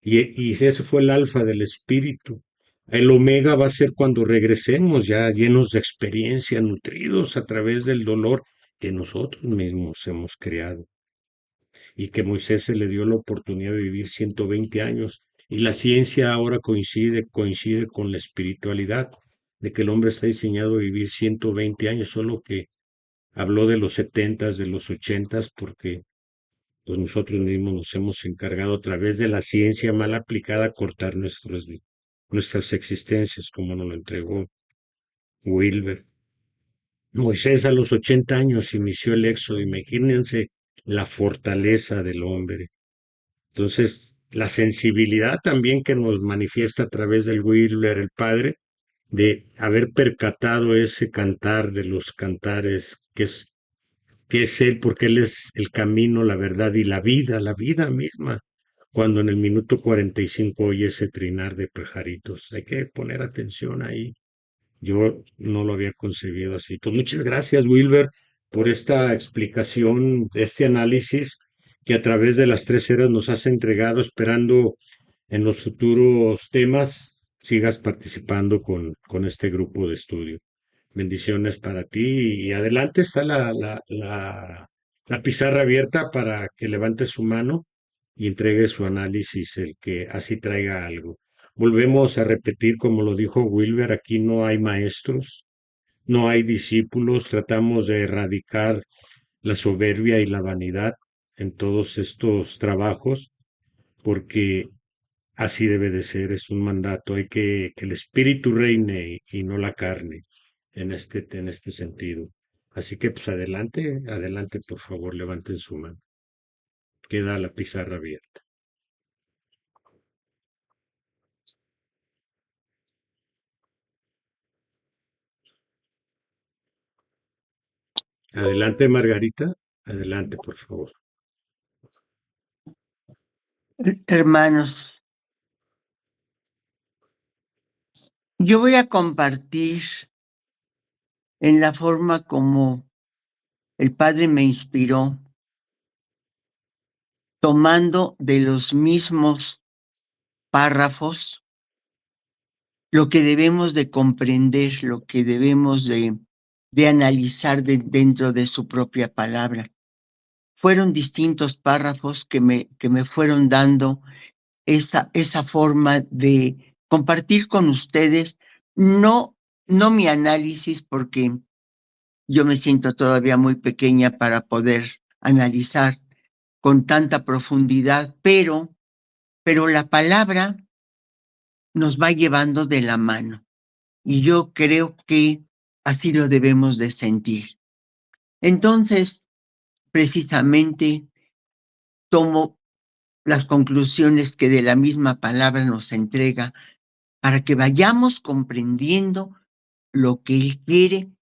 Y ese fue el alfa del espíritu. El omega va a ser cuando regresemos ya llenos de experiencia, nutridos a través del dolor que nosotros mismos hemos creado. Y que Moisés se le dio la oportunidad de vivir 120 años. Y la ciencia ahora coincide con la espiritualidad, de que el hombre está diseñado a vivir 120 años, solo que habló de los setentas, de los ochentas, porque pues nosotros mismos nos hemos encargado a través de la ciencia mal aplicada a cortar nuestras existencias, como nos lo entregó Wilber. Moisés a los 80 años inició el éxodo, imagínense la fortaleza del hombre. Entonces, la sensibilidad también que nos manifiesta a través del Wilber, el Padre, de haber percatado ese cantar de los cantares, que es Él, porque Él es el camino, la verdad y la vida misma. Cuando en el minuto 45 oye ese trinar de pajaritos, hay que poner atención ahí. Yo no lo había concebido así. Pues muchas gracias, Wilber, por esta explicación, este análisis que a través de las tres eras nos has entregado, esperando en los futuros temas sigas participando con este grupo de estudio. Bendiciones para ti y adelante está la pizarra abierta para que levante su mano y entregue su análisis, el que así traiga algo. Volvemos a repetir, como lo dijo Wilber, aquí no hay maestros, no hay discípulos, tratamos de erradicar la soberbia y la vanidad en todos estos trabajos, porque así debe de ser, es un mandato, hay que el espíritu reine y no la carne en este sentido. Así que pues adelante, adelante, por favor, levanten su mano. Queda la pizarra abierta. Adelante, Margarita, adelante, por favor. Hermanos, yo voy a compartir en la forma como el Padre me inspiró, tomando de los mismos párrafos lo que debemos de comprender, lo que debemos de analizar dentro de su propia palabra. Fueron distintos párrafos que me fueron dando esa forma de compartir con ustedes, no mi análisis, porque yo me siento todavía muy pequeña para poder analizar con tanta profundidad, pero la palabra nos va llevando de la mano y yo creo que así lo debemos de sentir. Entonces, precisamente, tomo las conclusiones que de la misma palabra nos entrega para que vayamos comprendiendo lo que Él quiere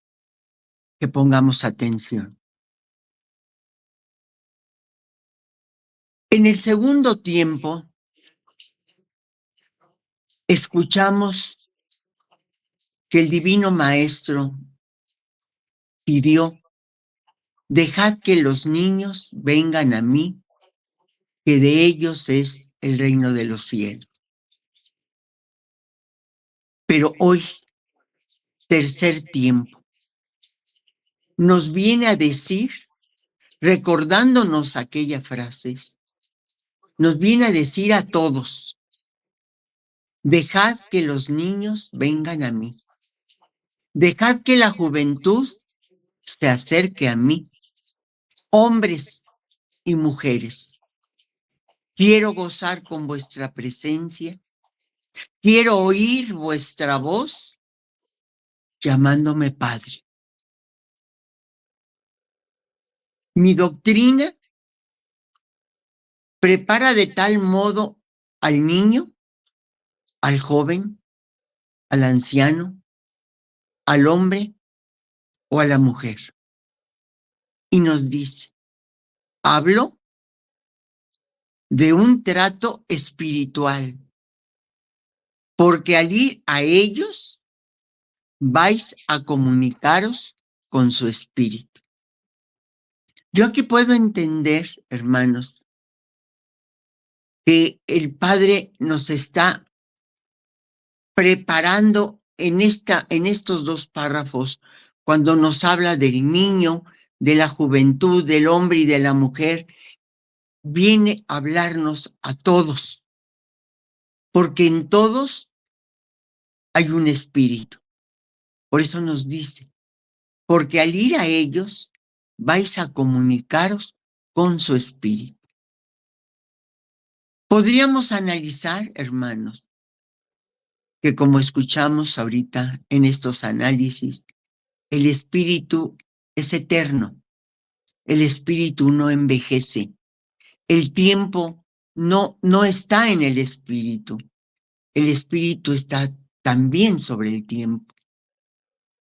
que pongamos atención. En el segundo tiempo, escuchamos que el Divino Maestro pidió: dejad que los niños vengan a mí, que de ellos es el reino de los cielos. Pero hoy, tercer tiempo, nos viene a decir, recordándonos aquellas frases, nos viene a decir a todos: dejad que los niños vengan a mí. Dejad que la juventud se acerque a mí. Hombres y mujeres, quiero gozar con vuestra presencia. Quiero oír vuestra voz llamándome Padre. Mi doctrina prepara de tal modo al niño, al joven, al anciano, al hombre o a la mujer. Y nos dice, hablo de un trato espiritual, porque al ir a ellos vais a comunicaros con su espíritu. Yo aquí puedo entender, hermanos, que el Padre nos está preparando en estos dos párrafos, cuando nos habla del niño, de la juventud, del hombre y de la mujer, viene a hablarnos a todos, porque en todos hay un espíritu. Por eso nos dice, porque al ir a ellos vais a comunicaros con su espíritu. Podríamos analizar, hermanos, que como escuchamos ahorita en estos análisis, el espíritu es eterno, el espíritu no envejece, el tiempo no está en el espíritu está también sobre el tiempo.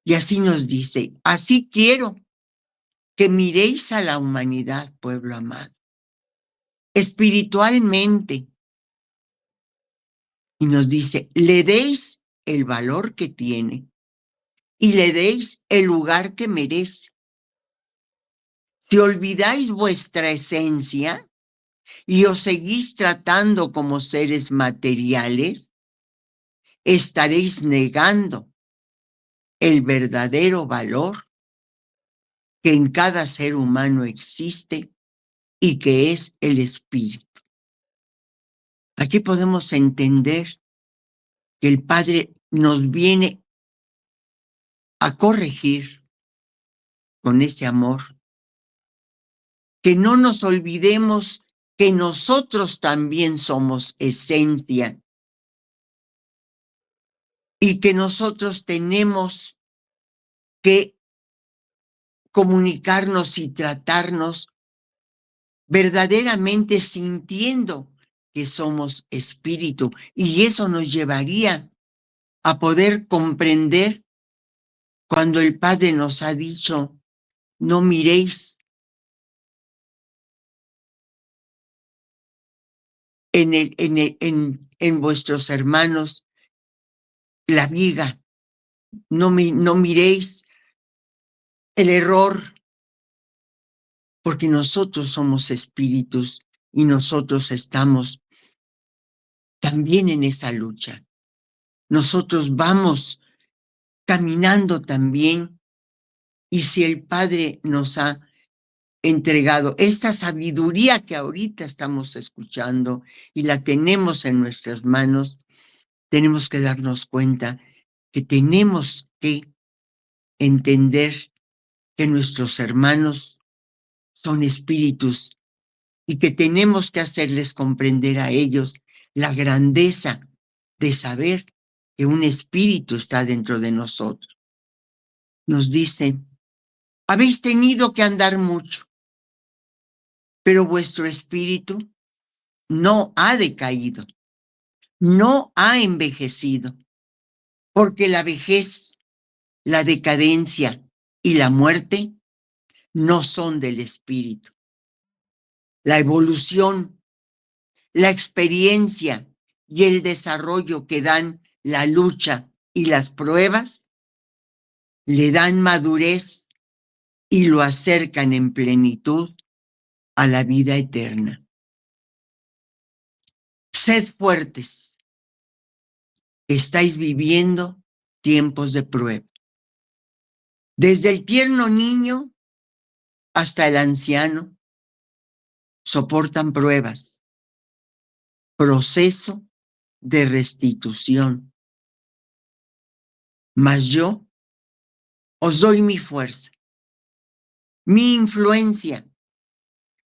Y así nos dice, así quiero que miréis a la humanidad, pueblo amado, espiritualmente. Y nos dice, le deis el valor que tiene y le deis el lugar que merece. Si olvidáis vuestra esencia y os seguís tratando como seres materiales, estaréis negando el verdadero valor que en cada ser humano existe y que es el espíritu. Aquí podemos entender que el Padre nos viene a corregir con ese amor. Que no nos olvidemos que nosotros también somos esencia y que nosotros tenemos que comunicarnos y tratarnos verdaderamente sintiendo que somos espíritu, y eso nos llevaría a poder comprender cuando el Padre nos ha dicho: no miréis en vuestros hermanos la viga, no miréis el error, porque nosotros somos espíritus y nosotros estamos también en esa lucha. Nosotros vamos caminando también, y si el Padre nos ha entregado esta sabiduría que ahorita estamos escuchando y la tenemos en nuestras manos, tenemos que darnos cuenta que tenemos que entender que nuestros hermanos son espíritus y que tenemos que hacerles comprender a ellos la grandeza de saber que un espíritu está dentro de nosotros. Nos dice: habéis tenido que andar mucho, pero vuestro espíritu no ha decaído, no ha envejecido, porque la vejez, la decadencia y la muerte no son del espíritu. La evolución, la experiencia y el desarrollo que dan la lucha y las pruebas le dan madurez y lo acercan en plenitud a la vida eterna. Sed fuertes. Estáis viviendo tiempos de prueba. Desde el tierno niño hasta el anciano soportan pruebas, proceso de restitución. Mas yo os doy mi fuerza, mi influencia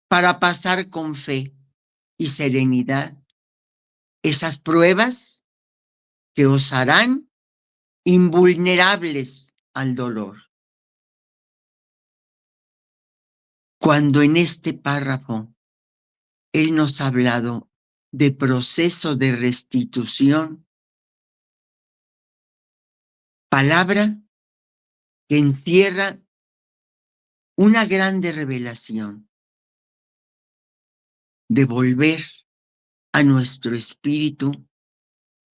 para pasar con fe y serenidad esas pruebas que os harán invulnerables al dolor. Cuando en este párrafo él nos ha hablado de proceso de restitución, palabra que encierra una grande revelación: devolver a nuestro espíritu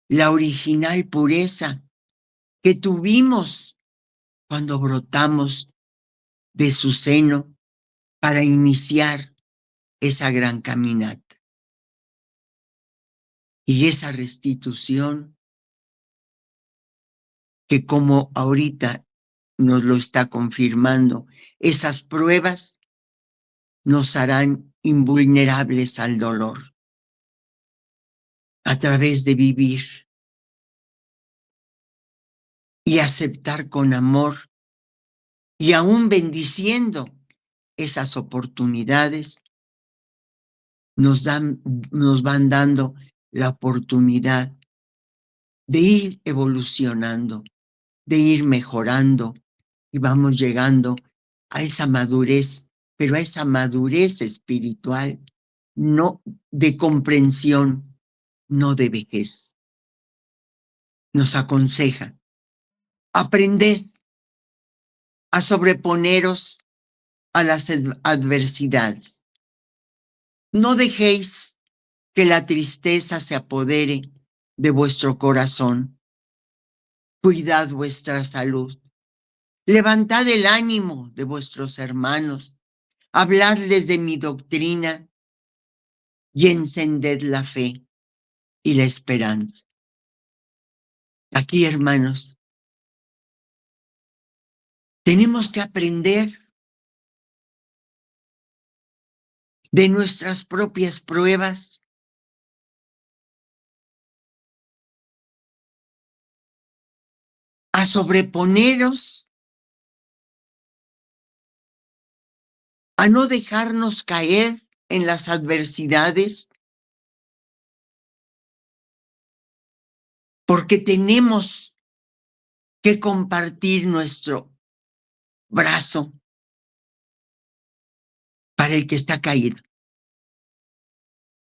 la original pureza que tuvimos cuando brotamos de su seno para iniciar esa gran caminata. Y esa restitución que, como ahorita nos lo está confirmando, esas pruebas nos harán invulnerables al dolor a través de vivir y aceptar con amor y aún bendiciendo esas oportunidades, nos van dando la oportunidad de ir evolucionando, de ir mejorando, y vamos llegando a esa madurez, pero a esa madurez espiritual, no de comprensión, no de vejez. Nos aconseja: aprended a sobreponeros a las adversidades. No dejéis que la tristeza se apodere de vuestro corazón. Cuidad vuestra salud. Levantad el ánimo de vuestros hermanos. Habladles de mi doctrina y encended la fe y la esperanza. Aquí, hermanos, tenemos que aprender de nuestras propias pruebas, a sobreponeros a no dejarnos caer en las adversidades, porque tenemos que compartir nuestro brazo para el que está caído.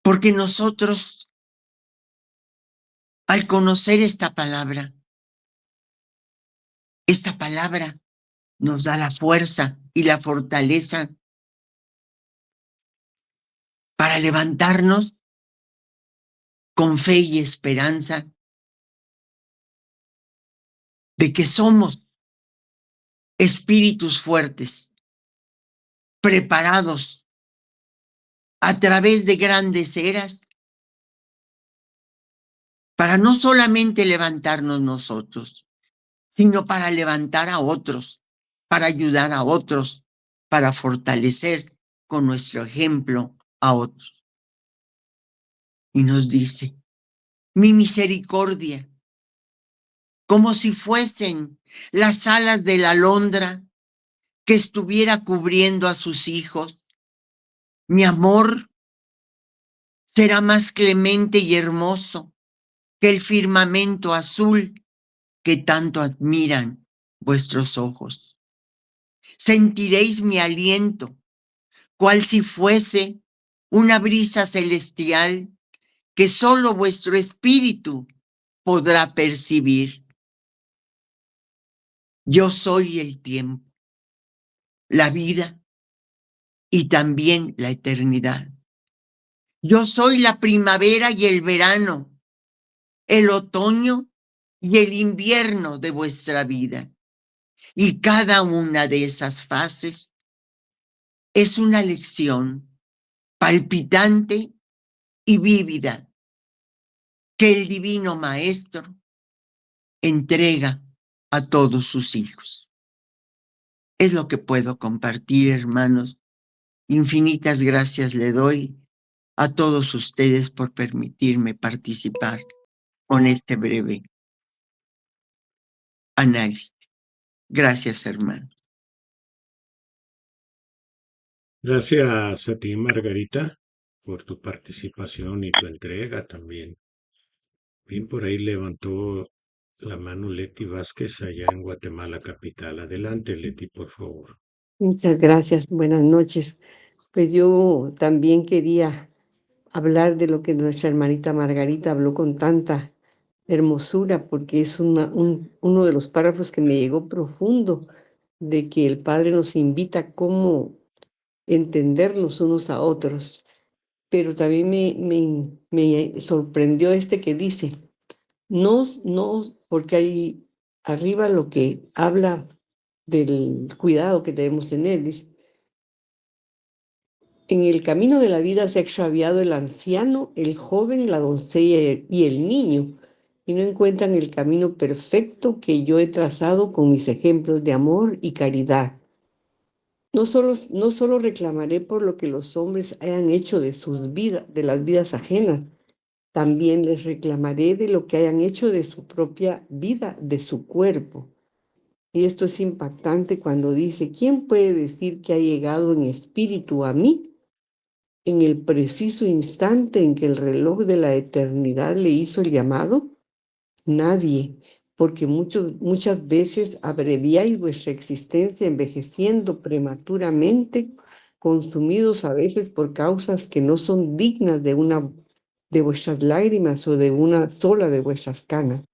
Porque nosotros, al conocer esta palabra nos da la fuerza y la fortaleza para levantarnos con fe y esperanza de que somos espíritus fuertes, preparados a través de grandes eras para no solamente levantarnos nosotros, sino para levantar a otros, para ayudar a otros, para fortalecer con nuestro ejemplo a otros. Y nos dice, mi misericordia, como si fuesen las alas de la alondra que estuviera cubriendo a sus hijos, mi amor será más clemente y hermoso que el firmamento azul que tanto admiran vuestros ojos. Sentiréis mi aliento, cual si fuese una brisa celestial que solo vuestro espíritu podrá percibir. Yo soy el tiempo, la vida y también la eternidad. Yo soy la primavera y el verano, el otoño y el invierno de vuestra vida. Y cada una de esas fases es una lección palpitante y vívida que el Divino Maestro entrega a todos sus hijos. Es lo que puedo compartir, hermanos. Infinitas gracias le doy a todos ustedes por permitirme participar con este breve análisis. Gracias, hermano. Gracias a ti, Margarita, por tu participación y tu entrega también. Bien, por ahí levantó la mano Leti Vázquez allá en Guatemala capital. Adelante, Leti, por favor. Muchas gracias, buenas noches. Pues yo también quería hablar de lo que nuestra hermanita Margarita habló con tanta hermosura, porque es uno de los párrafos que me llegó profundo, de que el Padre nos invita a cómo entendernos unos a otros. Pero también me sorprendió este que dice, no, porque ahí arriba lo que habla del cuidado que debemos tener, dice, en el camino de la vida se ha extraviado el anciano, el joven, la doncella y el niño, y no encuentran el camino perfecto que yo he trazado con mis ejemplos de amor y caridad. No solo reclamaré por lo que los hombres hayan hecho de sus vidas, de las vidas ajenas, también les reclamaré de lo que hayan hecho de su propia vida, de su cuerpo. Y esto es impactante cuando dice, ¿quién puede decir que ha llegado en espíritu a mí? En el preciso instante en que el reloj de la eternidad le hizo el llamado, nadie, porque muchas veces abreviáis vuestra existencia envejeciendo prematuramente, consumidos a veces por causas que no son dignas de una de vuestras lágrimas o de una sola de vuestras canas.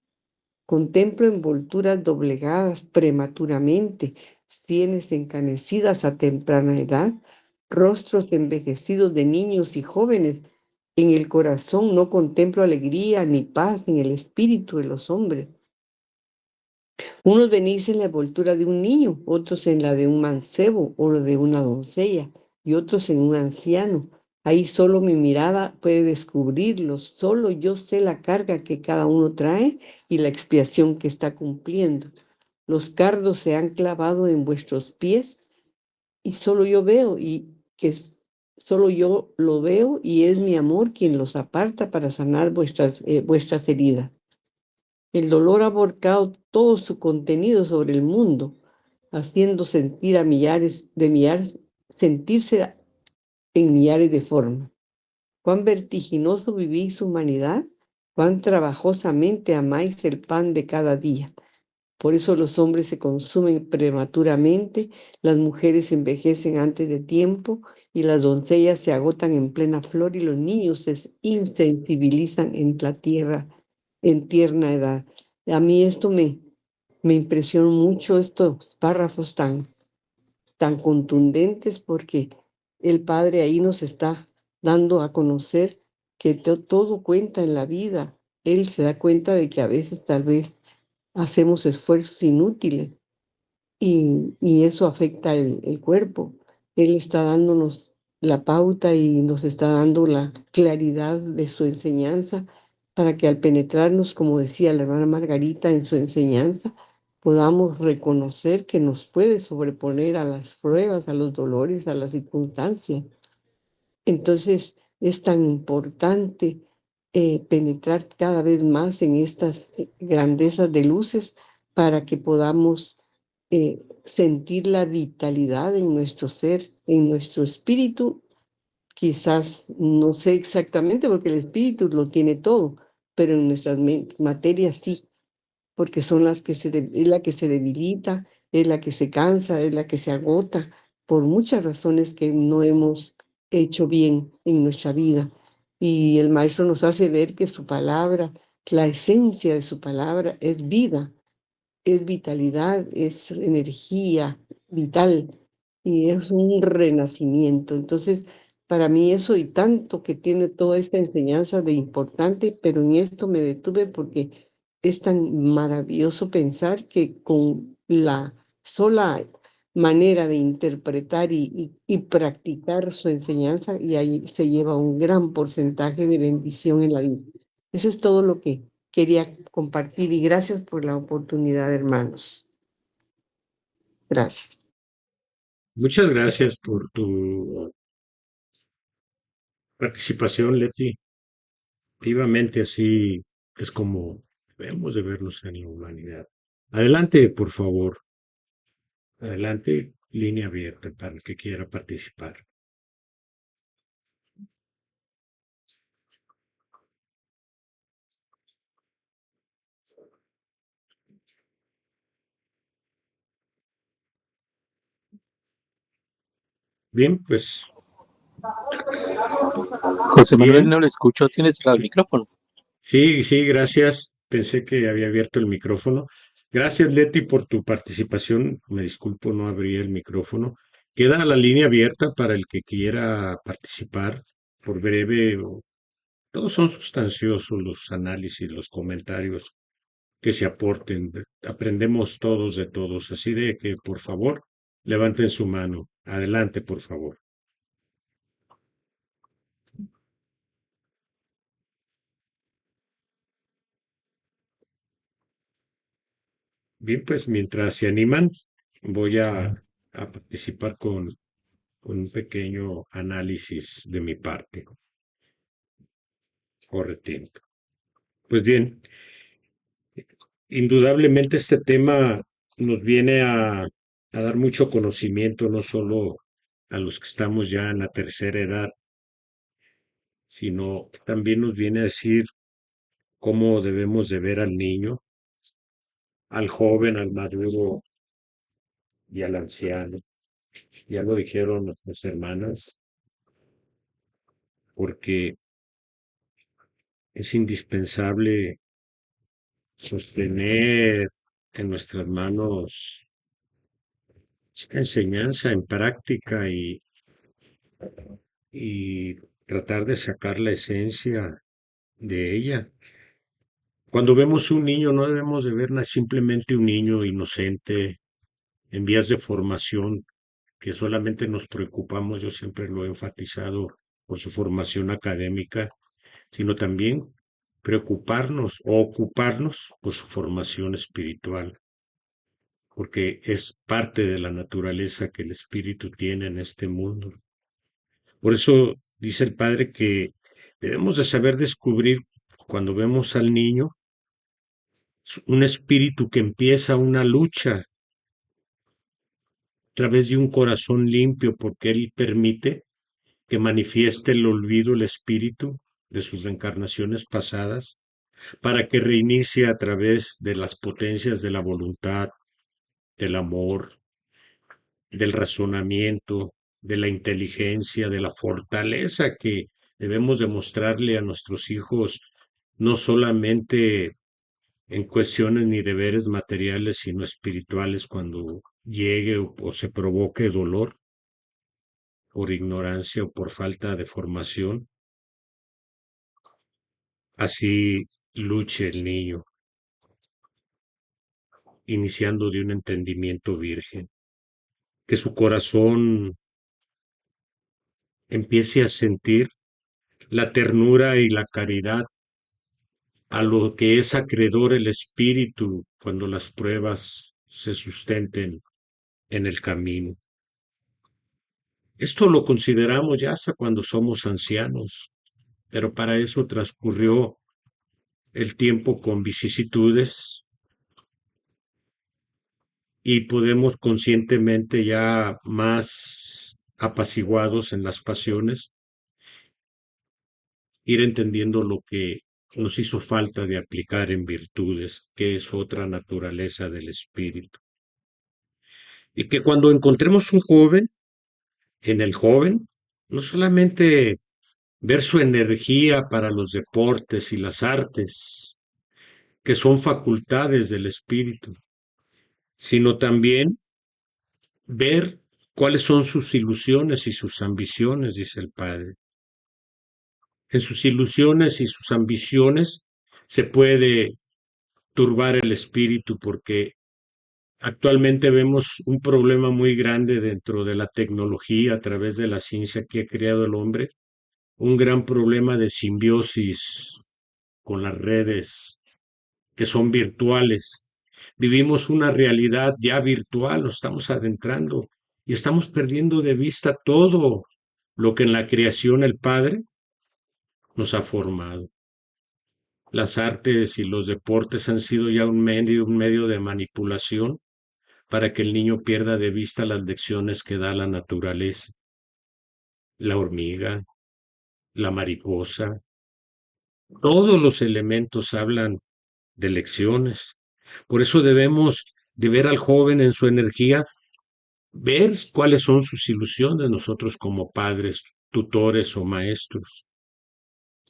Contemplo envolturas doblegadas prematuramente, sienes encanecidas a temprana edad, rostros envejecidos de niños y jóvenes. En el corazón no contemplo alegría ni paz en el espíritu de los hombres. Unos venís en la envoltura de un niño, otros en la de un mancebo o la de una doncella, y otros en un anciano. Ahí solo mi mirada puede descubrirlos, solo yo sé la carga que cada uno trae y la expiación que está cumpliendo. Los cardos se han clavado en vuestros pies y solo yo veo solo yo lo veo y es mi amor quien los aparta para sanar vuestras heridas. El dolor ha volcado todo su contenido sobre el mundo, haciendo sentir a millares sentirse en millares de formas. Cuán vertiginoso vivís su humanidad, cuán trabajosamente amáis el pan de cada día. Por eso los hombres se consumen prematuramente, las mujeres envejecen antes de tiempo y las doncellas se agotan en plena flor y los niños se insensibilizan en la tierra en tierna edad. A mí esto me impresionó mucho, estos párrafos tan contundentes, porque el Padre ahí nos está dando a conocer que todo cuenta en la vida. Él se da cuenta de que a veces tal vez hacemos esfuerzos inútiles y eso afecta el cuerpo. Él está dándonos la pauta y nos está dando la claridad de su enseñanza para que al penetrarnos, como decía la hermana Margarita en su enseñanza, podamos reconocer que nos puede sobreponer a las pruebas, a los dolores, a las circunstancias. Entonces es tan importante penetrar cada vez más en estas grandezas de luces para que podamos sentir la vitalidad en nuestro ser, en nuestro espíritu. Quizás no sé exactamente porque el espíritu lo tiene todo, pero en nuestras materias sí, porque son las que es la que se debilita, es la que se cansa, es la que se agota, por muchas razones que no hemos hecho bien en nuestra vida. Y el maestro nos hace ver que su palabra, la esencia de su palabra es vida, es vitalidad, es energía vital y es un renacimiento. Entonces, para mí eso y tanto que tiene toda esta enseñanza de importante, pero en esto me detuve porque es tan maravilloso pensar que con la sola manera de interpretar y practicar su enseñanza, y ahí se lleva un gran porcentaje de bendición en la vida. Eso es todo lo que quería compartir y gracias por la oportunidad, hermanos. Gracias. Muchas gracias por tu participación, Leti. Efectivamente, así es como debemos de vernos en la humanidad. Adelante, por favor. Adelante, línea abierta para el que quiera participar. Bien, pues José Manuel, bien. no lo escucho, tienes el micrófono. Sí, sí, gracias. Pensé que había abierto el micrófono. Gracias, Leti, por tu participación. Me disculpo, no abrí el micrófono. Queda la línea abierta para el que quiera participar por breve. Todos son sustanciosos los análisis, los comentarios que se aporten. Aprendemos todos de todos. Así de que, por favor, levanten su mano. Adelante, por favor. Bien, pues mientras se animan, voy a participar con un pequeño análisis de mi parte. Correcto. Pues bien, indudablemente este tema nos viene a dar mucho conocimiento, no solo a los que estamos ya en la tercera edad, sino que también nos viene a decir cómo debemos de ver al niño, al joven, al maduro y al anciano. Ya lo dijeron nuestras hermanas, porque es indispensable sostener en nuestras manos esta enseñanza en práctica y tratar de sacar la esencia de ella. Cuando vemos un niño no debemos de ver simplemente un niño inocente en vías de formación, que solamente nos preocupamos, yo siempre lo he enfatizado, por su formación académica, sino también preocuparnos o ocuparnos por su formación espiritual, porque es parte de la naturaleza que el espíritu tiene en este mundo. Por eso dice el Padre que debemos de saber descubrir cuando vemos al niño un espíritu que empieza una lucha través de un corazón limpio, porque Él permite que manifieste el olvido, el espíritu de sus reencarnaciones pasadas, para que reinicie a través de las potencias de la voluntad, del amor, del razonamiento, de la inteligencia, de la fortaleza que debemos demostrarle a nuestros hijos, no solamente en cuestiones ni deberes materiales, sino espirituales cuando llegue o se provoque dolor por ignorancia o por falta de formación. Así luche el niño, iniciando de un entendimiento virgen, que su corazón empiece a sentir la ternura y la caridad a lo que es acreedor el espíritu cuando las pruebas se sustenten en el camino. Esto lo consideramos ya hasta cuando somos ancianos, pero para eso transcurrió el tiempo con vicisitudes y podemos conscientemente ya más apaciguados en las pasiones ir entendiendo lo que nos hizo falta de aplicar en virtudes, que es otra naturaleza del espíritu. Y que cuando encontremos un joven, en el joven, no solamente ver su energía para los deportes y las artes, que son facultades del espíritu, sino también ver cuáles son sus ilusiones y sus ambiciones, dice el Padre. En sus ilusiones y sus ambiciones se puede turbar el espíritu porque actualmente vemos un problema muy grande dentro de la tecnología a través de la ciencia que ha creado el hombre, un gran problema de simbiosis con las redes que son virtuales. Vivimos una realidad ya virtual, nos estamos adentrando y estamos perdiendo de vista todo lo que en la creación el Padre nos ha formado. Las artes y los deportes han sido ya un medio de manipulación para que el niño pierda de vista las lecciones que da la naturaleza, la hormiga, la mariposa. Todos los elementos hablan de lecciones. Por eso debemos de ver al joven en su energía, ver cuáles son sus ilusiones nosotros como padres, tutores o maestros.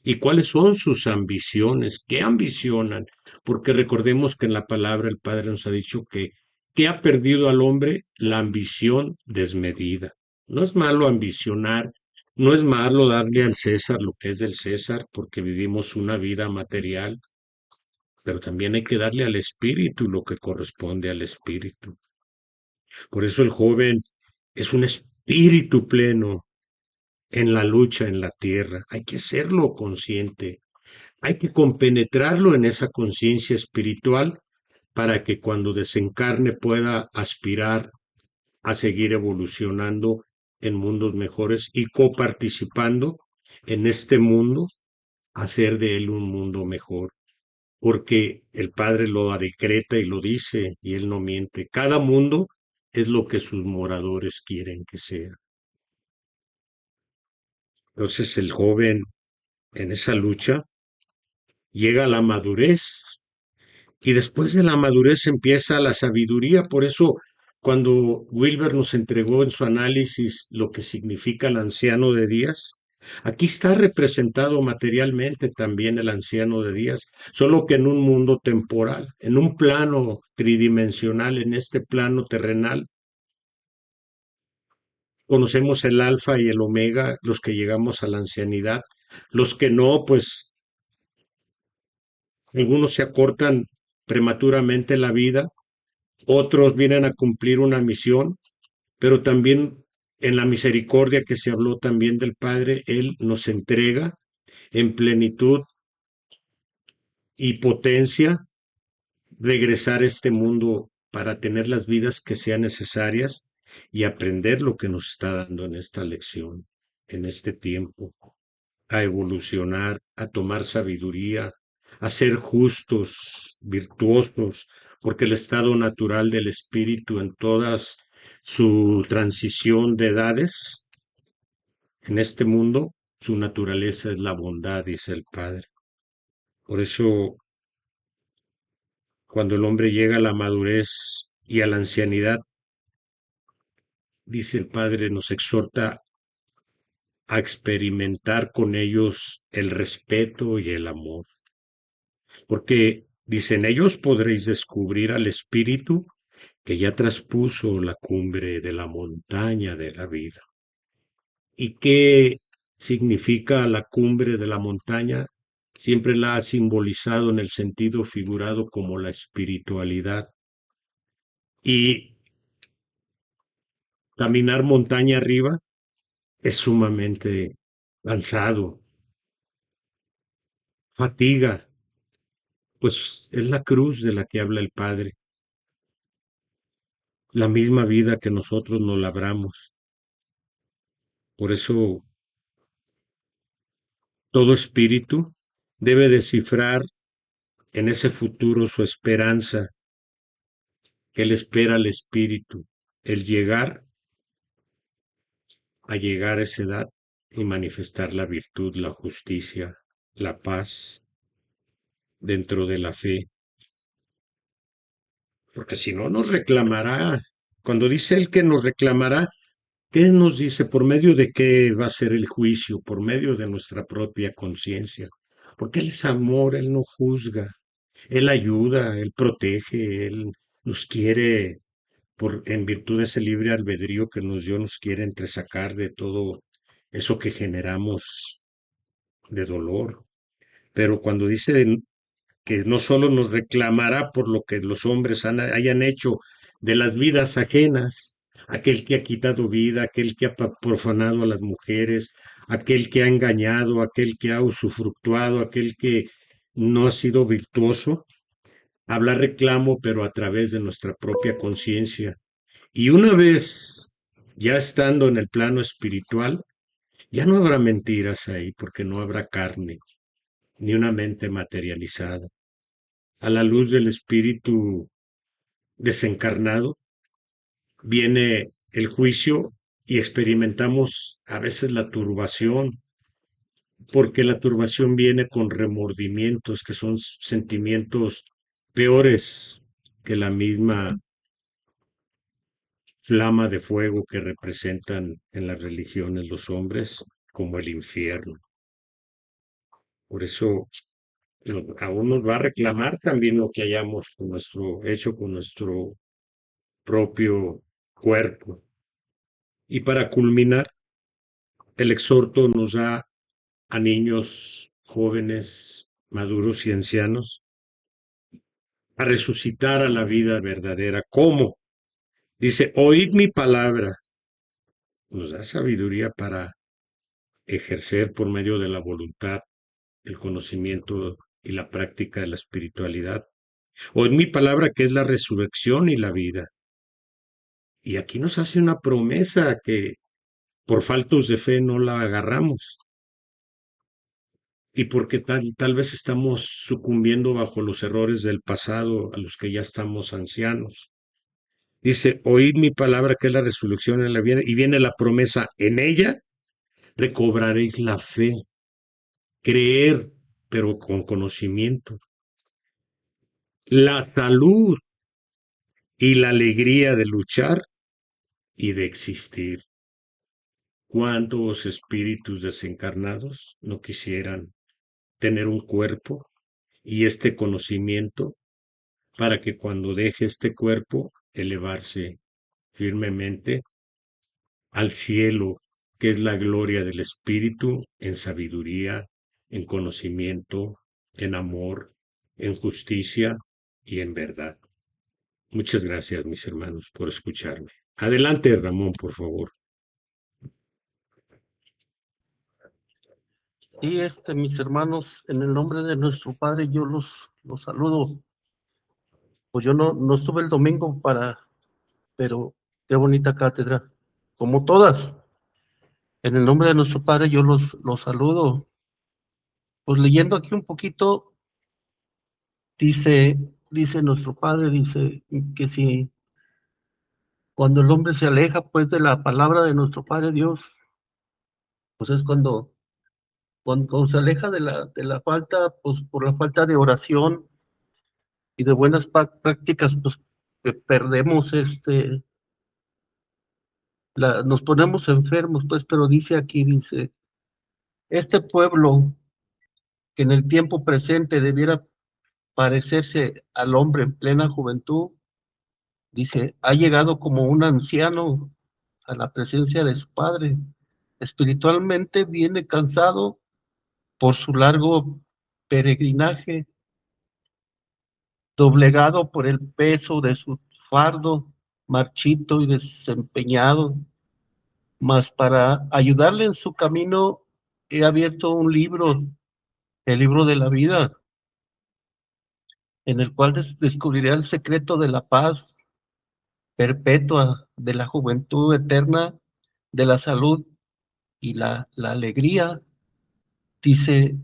¿Y cuáles son sus ambiciones? ¿Qué ambicionan? Porque recordemos que en la palabra el Padre nos ha dicho que ¿qué ha perdido al hombre? La ambición desmedida. No es malo ambicionar, no es malo darle al César lo que es del César, porque vivimos una vida material, pero también hay que darle al espíritu lo que corresponde al espíritu. Por eso el joven es un espíritu pleno en la lucha en la tierra. Hay que hacerlo consciente. Hay que compenetrarlo en esa conciencia espiritual para que cuando desencarne pueda aspirar a seguir evolucionando en mundos mejores y coparticipando en este mundo, hacer de él un mundo mejor. Porque el Padre lo decreta y lo dice, y él no miente. Cada mundo es lo que sus moradores quieren que sea. Entonces el joven en esa lucha llega a la madurez. Y después de la madurez empieza la sabiduría. Por eso, cuando Wilber nos entregó en su análisis lo que significa el anciano de días, aquí está representado materialmente también el anciano de días, solo que en un mundo temporal, en un plano tridimensional, en este plano terrenal. Conocemos el alfa y el omega, los que llegamos a la ancianidad. Los que no, pues algunos se acortan prematuramente la vida, otros vienen a cumplir una misión, pero también en la misericordia que se habló también del Padre, Él nos entrega en plenitud y potencia regresar a este mundo para tener las vidas que sean necesarias y aprender lo que nos está dando en esta lección, en este tiempo, a evolucionar, a tomar sabiduría, a ser justos, virtuosos, porque el estado natural del espíritu en todas su transición de edades en este mundo, su naturaleza es la bondad, dice el Padre. Por eso, cuando el hombre llega a la madurez y a la ancianidad, dice el Padre, nos exhorta a experimentar con ellos el respeto y el amor. Porque, dicen, ellos podréis descubrir al Espíritu que ya traspuso la cumbre de la montaña de la vida. ¿Y qué significa la cumbre de la montaña? Siempre la ha simbolizado en el sentido figurado como la espiritualidad. Y caminar montaña arriba es sumamente cansado, fatiga, pues es la cruz de la que habla el Padre, la misma vida que nosotros nos labramos. Por eso todo espíritu debe descifrar en ese futuro su esperanza, que le espera al espíritu, el llegar a llegar a esa edad y manifestar la virtud, la justicia, la paz dentro de la fe. Porque si no nos reclamará. Cuando dice él que nos reclamará, ¿qué nos dice? ¿Por medio de qué va a ser el juicio? Por medio de nuestra propia conciencia. Porque Él es amor, Él no juzga, Él ayuda, Él protege, Él nos quiere, en virtud de ese libre albedrío que nos dio, nos quiere entresacar de todo eso que generamos de dolor. Pero cuando dice que no solo nos reclamará por lo que los hombres hayan hecho de las vidas ajenas, aquel que ha quitado vida, aquel que ha profanado a las mujeres, aquel que ha engañado, aquel que ha usufructuado, aquel que no ha sido virtuoso, habla reclamo, pero a través de nuestra propia conciencia. Y una vez ya estando en el plano espiritual, ya no habrá mentiras ahí, porque no habrá carne, ni una mente materializada. A la luz del espíritu desencarnado viene el juicio y experimentamos a veces la turbación, porque la turbación viene con remordimientos, que son sentimientos peores que la misma flama de fuego que representan en las religiones los hombres, como el infierno. Por eso aún nos va a reclamar también lo que hayamos hecho con nuestro propio cuerpo. Y para culminar, el exhorto nos da a niños, jóvenes, maduros y ancianos a resucitar a la vida verdadera. ¿Cómo? Dice, oíd mi palabra. Nos da sabiduría para ejercer por medio de la voluntad, el conocimiento y la práctica de la espiritualidad. Oíd mi palabra, que es la resurrección y la vida. Y aquí nos hace una promesa que por faltos de fe no la agarramos. Y porque tal vez estamos sucumbiendo bajo los errores del pasado a los que ya estamos ancianos. Dice, oíd mi palabra, que es la resurrección en la vida, y viene la promesa, en ella recobraréis la fe, creer, pero con conocimiento, la salud y la alegría de luchar y de existir. ¿Cuántos espíritus desencarnados no quisieran tener un cuerpo y este conocimiento para que cuando deje este cuerpo elevarse firmemente al cielo, que es la gloria del Espíritu, en sabiduría, en conocimiento, en amor, en justicia y en verdad? Muchas gracias, mis hermanos, por escucharme. Adelante, Ramón, por favor. Sí, mis hermanos, en el nombre de nuestro Padre, yo los saludo. Pues yo no estuve el domingo pero qué bonita cátedra, como todas. En el nombre de nuestro Padre, yo los saludo. Pues leyendo aquí un poquito, dice nuestro Padre, dice que si cuando el hombre se aleja pues de la palabra de nuestro Padre Dios, pues es cuando se aleja de la falta, pues por la falta de oración y de buenas prácticas, pues perdemos nos ponemos enfermos, pues, pero dice aquí, dice, este pueblo que en el tiempo presente debiera parecerse al hombre en plena juventud, dice, ha llegado como un anciano a la presencia de su padre. Espiritualmente viene cansado por su largo peregrinaje, doblegado por el peso de su fardo, marchito y desempeñado. Mas para ayudarle en su camino, he abierto un libro, el libro de la vida, en el cual descubriré el secreto de la paz perpetua, de la juventud eterna, de la salud y la alegría. Dice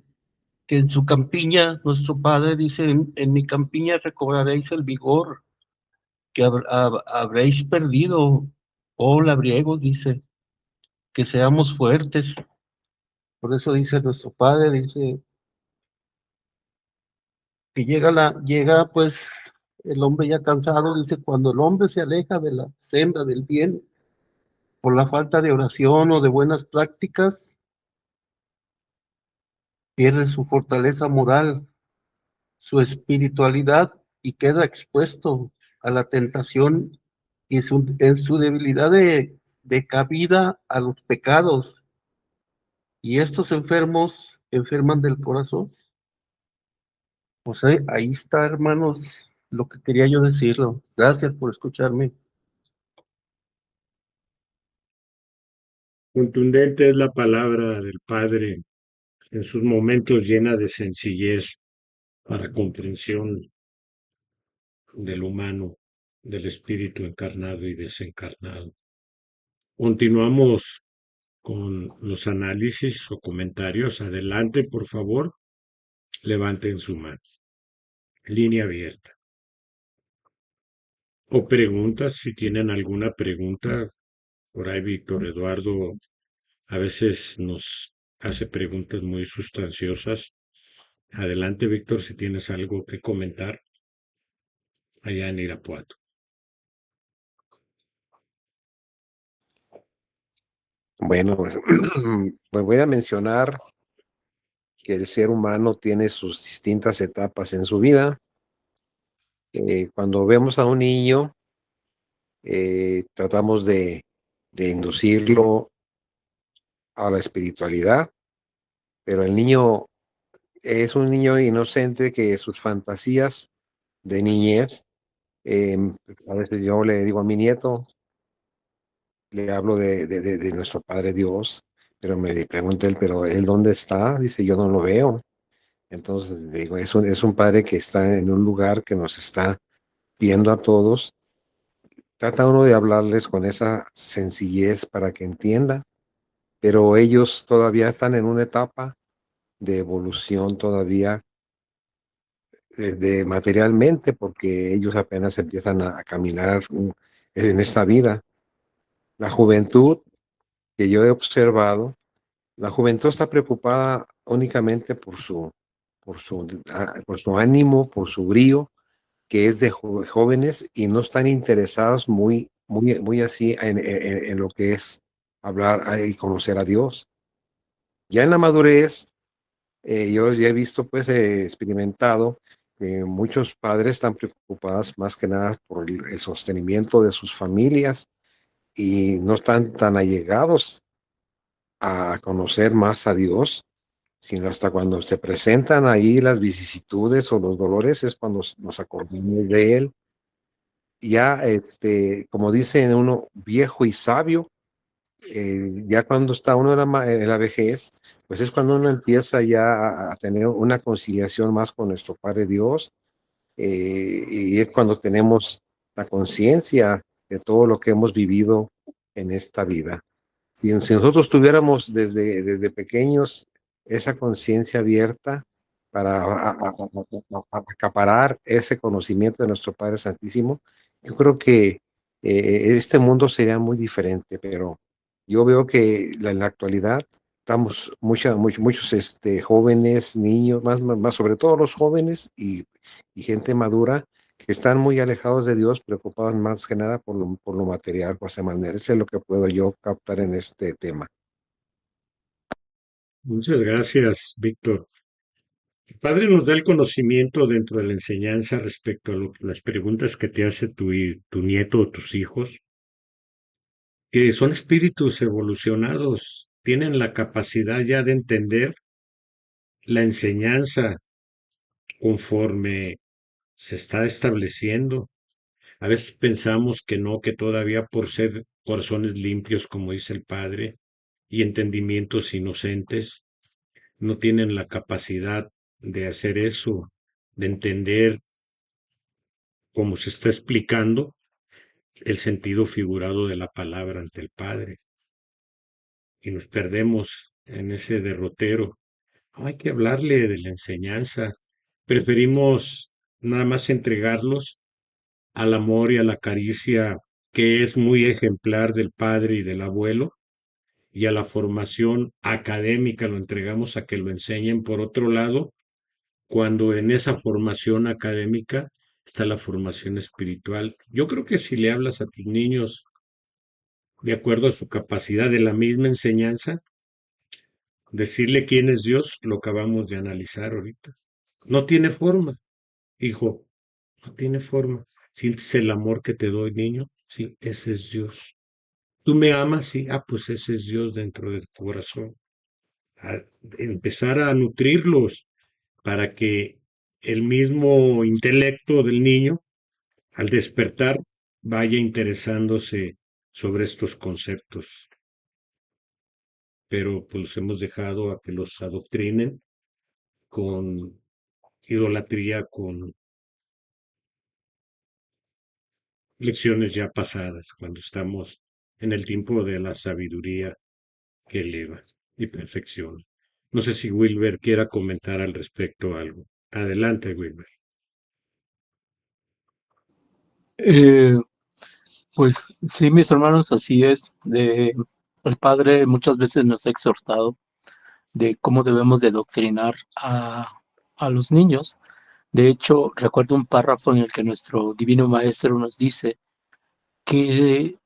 que en su campiña, nuestro Padre dice, en mi campiña recobraréis el vigor que habréis perdido, oh labriegos, dice, que seamos fuertes. Por eso dice nuestro Padre, dice, que llega pues el hombre ya cansado, dice, cuando el hombre se aleja de la senda del bien por la falta de oración o de buenas prácticas, pierde su fortaleza moral, su espiritualidad y queda expuesto a la tentación y en su debilidad de cabida a los pecados. Y estos enfermos enferman del corazón. Pues ahí está, hermanos, lo que quería yo decirlo. Gracias por escucharme. Contundente es la palabra del Padre, en sus momentos llena de sencillez para comprensión del humano, del espíritu encarnado y desencarnado. Continuamos con los análisis o comentarios. Adelante, por favor, levanten su mano. Línea abierta. O preguntas, si tienen alguna pregunta. Por ahí Víctor Eduardo a veces nos hace preguntas muy sustanciosas. Adelante, Víctor, si tienes algo que comentar allá en Irapuato. Bueno, pues voy a mencionar que el ser humano tiene sus distintas etapas en su vida. Cuando vemos a un niño, tratamos de inducirlo a la espiritualidad, pero el niño es un niño inocente que sus fantasías de niñez, a veces yo le digo a mi nieto, le hablo de nuestro Padre Dios, pero me pregunta él, ¿pero él dónde está? Dice, yo no lo veo. Entonces, digo, es un padre que está en un lugar que nos está viendo a todos. Trata uno de hablarles con esa sencillez para que entienda, pero ellos todavía están en una etapa de evolución todavía de materialmente, porque ellos apenas empiezan a caminar en esta vida. La juventud que yo he observado, la juventud está preocupada únicamente por su ánimo, por su brío, que es de jóvenes y no están interesados muy así en lo que es hablar y conocer a Dios. Ya en la madurez, yo ya he visto, pues, experimentado que muchos padres están preocupados más que nada por el sostenimiento de sus familias y no están tan allegados a conocer más a Dios, sino hasta cuando se presentan ahí las vicisitudes o los dolores es cuando nos acordamos de Él. Ya, como dice uno, viejo y sabio, ya cuando está uno en la vejez, pues es cuando uno empieza ya a tener una conciliación más con nuestro Padre Dios, y es cuando tenemos la conciencia de todo lo que hemos vivido en esta vida. Si nosotros tuviéramos desde pequeños esa conciencia abierta para acaparar ese conocimiento de nuestro Padre Santísimo, yo creo que este mundo sería muy diferente, pero yo veo que en la actualidad estamos muchos jóvenes, niños, más sobre todo los jóvenes y gente madura que están muy alejados de Dios, preocupados más que nada por lo material, por esa manera. Eso es lo que puedo yo captar en este tema. Muchas gracias, Víctor. El Padre nos da el conocimiento dentro de la enseñanza respecto a las preguntas que te hace tu nieto o tus hijos, que son espíritus evolucionados, tienen la capacidad ya de entender la enseñanza conforme se está estableciendo. A veces pensamos que no, que todavía por ser corazones limpios, como dice el Padre, y entendimientos inocentes, no tienen la capacidad de hacer eso, de entender, como se está explicando, el sentido figurado de la palabra ante el Padre. Y nos perdemos en ese derrotero. No hay que hablarle de la enseñanza. Preferimos nada más entregarlos al amor y a la caricia que es muy ejemplar del padre y del abuelo, y a la formación académica lo entregamos a que lo enseñen por otro lado, cuando en esa formación académica está la formación espiritual. Yo creo que si le hablas a tus niños de acuerdo a su capacidad de la misma enseñanza, decirle quién es Dios, lo acabamos de analizar ahorita. No tiene forma, hijo, no tiene forma. ¿Sientes el amor que te doy, niño? Sí, ese es Dios. ¿Tú me amas? Sí, pues ese es Dios dentro de tu corazón. A empezar a nutrirlos para que el mismo intelecto del niño, al despertar, vaya interesándose sobre estos conceptos. Pero pues hemos dejado a que los adoctrinen con idolatría, con lecciones ya pasadas, cuando estamos en el tiempo de la sabiduría que eleva y perfecciona. No sé si Wilber quiera comentar al respecto algo. Adelante, Wilber. Eh, pues sí, mis hermanos, así es. El Padre muchas veces nos ha exhortado de cómo debemos de doctrinar a los niños. De hecho, recuerdo un párrafo en el que nuestro Divino Maestro nos dice que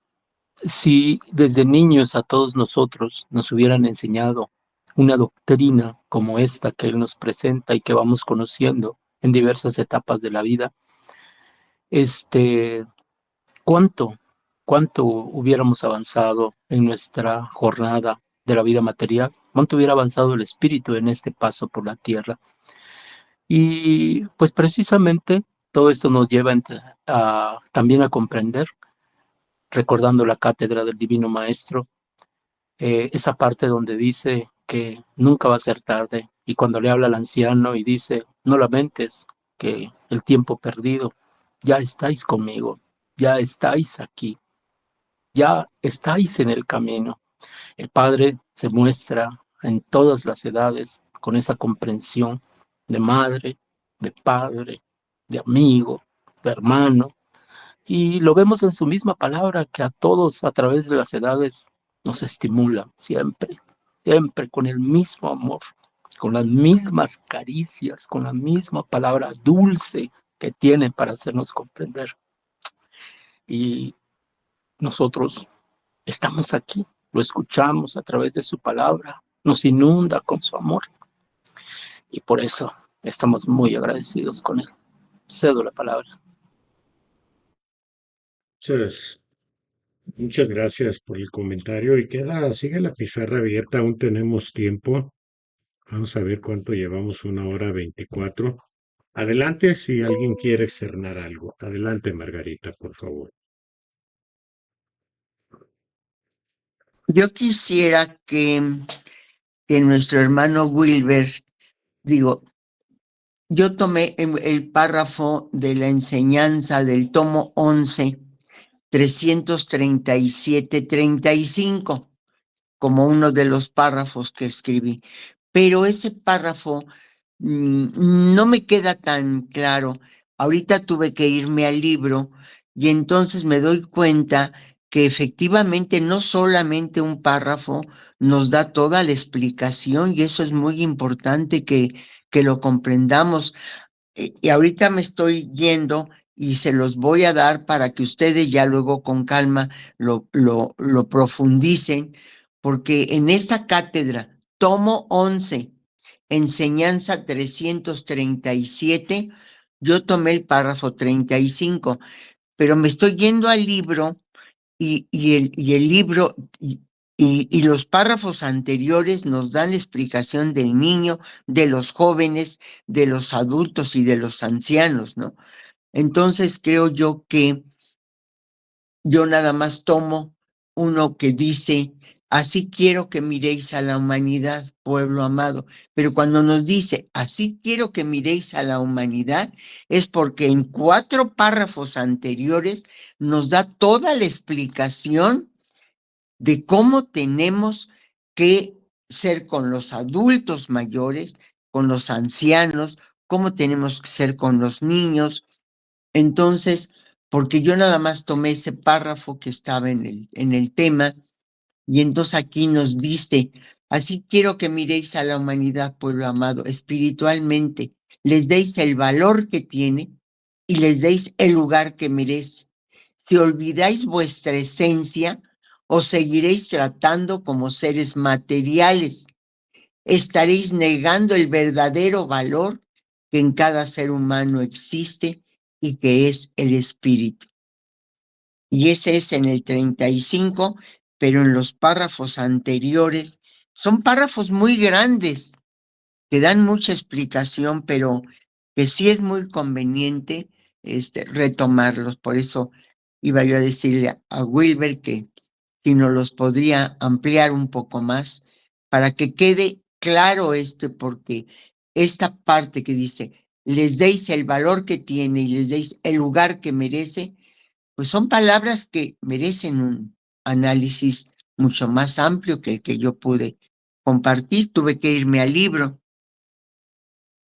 si desde niños a todos nosotros nos hubieran enseñado una doctrina como esta que Él nos presenta y que vamos conociendo en diversas etapas de la vida, este, ¿cuánto, cuánto hubiéramos avanzado en nuestra jornada de la vida material? ¿Cuánto hubiera avanzado el espíritu en este paso por la tierra? Y pues precisamente todo esto nos lleva también a comprender, recordando la cátedra del Divino Maestro, esa parte donde dice que nunca va a ser tarde, y cuando le habla al anciano y dice, no lamentes que el tiempo perdido, ya estáis conmigo, ya estáis aquí, ya estáis en el camino. El Padre se muestra en todas las edades con esa comprensión de madre, de padre, de amigo, de hermano, y lo vemos en su misma palabra que a todos a través de las edades nos estimula siempre, siempre con el mismo amor, con las mismas caricias, con la misma palabra dulce que tiene para hacernos comprender. Y nosotros estamos aquí, lo escuchamos a través de su palabra, nos inunda con su amor y por eso estamos muy agradecidos con él. Cedo la palabra. Muchas gracias por el comentario y sigue la pizarra abierta, aún tenemos tiempo. Vamos a ver cuánto llevamos, 1 hora 24. Adelante si alguien quiere externar algo. Adelante, Margarita, por favor. Yo quisiera que nuestro hermano Wilber, yo tomé el párrafo de la enseñanza del tomo 11, 337-35, como uno de los párrafos que escribí. Pero ese párrafo no me queda tan claro. Ahorita tuve que irme al libro y entonces me doy cuenta que efectivamente no solamente un párrafo nos da toda la explicación, y eso es muy importante que lo comprendamos. Y ahorita me estoy yendo y se los voy a dar para que ustedes ya luego con calma lo profundicen, porque en esta cátedra, tomo 11, enseñanza 337, yo tomé el párrafo 35, pero me estoy yendo al libro y el libro y los párrafos anteriores nos dan la explicación del niño, de los jóvenes, de los adultos y de los ancianos, ¿no? Entonces creo yo que yo nada más tomo uno que dice, así quiero que miréis a la humanidad, pueblo amado. Pero cuando nos dice, así quiero que miréis a la humanidad, es porque en 4 párrafos anteriores nos da toda la explicación de cómo tenemos que ser con los adultos mayores, con los ancianos, cómo tenemos que ser con los niños. Entonces, porque yo nada más tomé ese párrafo que estaba en el tema, y entonces aquí nos dice, así quiero que miréis a la humanidad, pueblo amado, espiritualmente, les deis el valor que tiene y les deis el lugar que merece. Si olvidáis vuestra esencia, os seguiréis tratando como seres materiales. Estaréis negando el verdadero valor que en cada ser humano existe y que es el espíritu. Y ese es en el 35, pero en los párrafos anteriores son párrafos muy grandes que dan mucha explicación, pero que sí es muy conveniente retomarlos. Por eso iba yo a decirle a Wilber que si nos los podría ampliar un poco más para que quede claro esto, porque esta parte que dice, les deis el valor que tiene y les deis el lugar que merece, pues son palabras que merecen un análisis mucho más amplio que el que yo pude compartir. Tuve que irme al libro.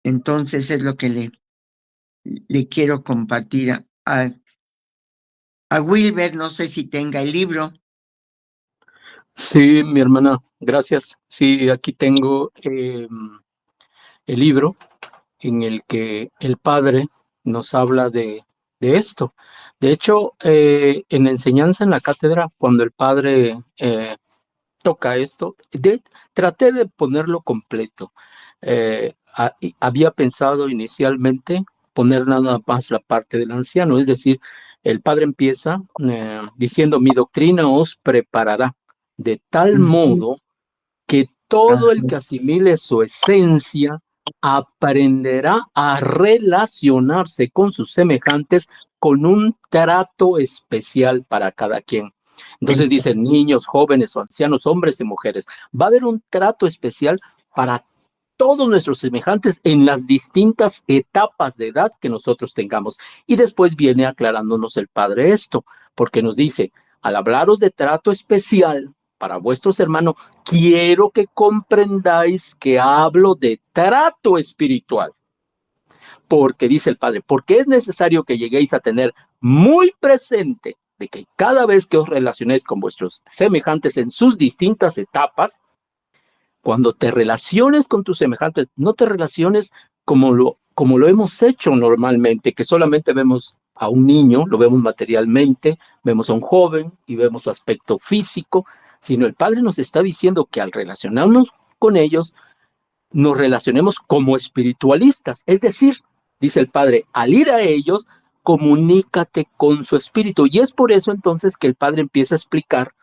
Entonces es lo que le quiero compartir a Wilber. No sé si tenga el libro. Sí, mi hermana, gracias. Sí, aquí tengo el libro en el que el padre nos habla de esto. De hecho, en la enseñanza en la cátedra, cuando el padre toca esto, traté de ponerlo completo. Había pensado inicialmente poner nada más la parte del anciano, es decir, el padre empieza diciendo, mi doctrina os preparará de tal modo que todo el que asimile su esencia aprenderá a relacionarse con sus semejantes con un trato especial para cada quien. Entonces dicen niños, jóvenes o ancianos, hombres y mujeres. Va a haber un trato especial para todos nuestros semejantes en las distintas etapas de edad que nosotros tengamos. Y después viene aclarándonos el Padre esto, porque nos dice, al hablaros de trato especial para vuestros hermanos, quiero que comprendáis que hablo de trato espiritual. Porque dice el Padre, porque es necesario que lleguéis a tener muy presente de que cada vez que os relacionéis con vuestros semejantes en sus distintas etapas, cuando te relaciones con tus semejantes, no te relaciones como lo hemos hecho normalmente, que solamente vemos a un niño, lo vemos materialmente, vemos a un joven y vemos su aspecto físico, sino el Padre nos está diciendo que al relacionarnos con ellos, nos relacionemos como espiritualistas. Es decir, dice el Padre, al ir a ellos, comunícate con su espíritu. Y es por eso entonces que el Padre empieza a explicar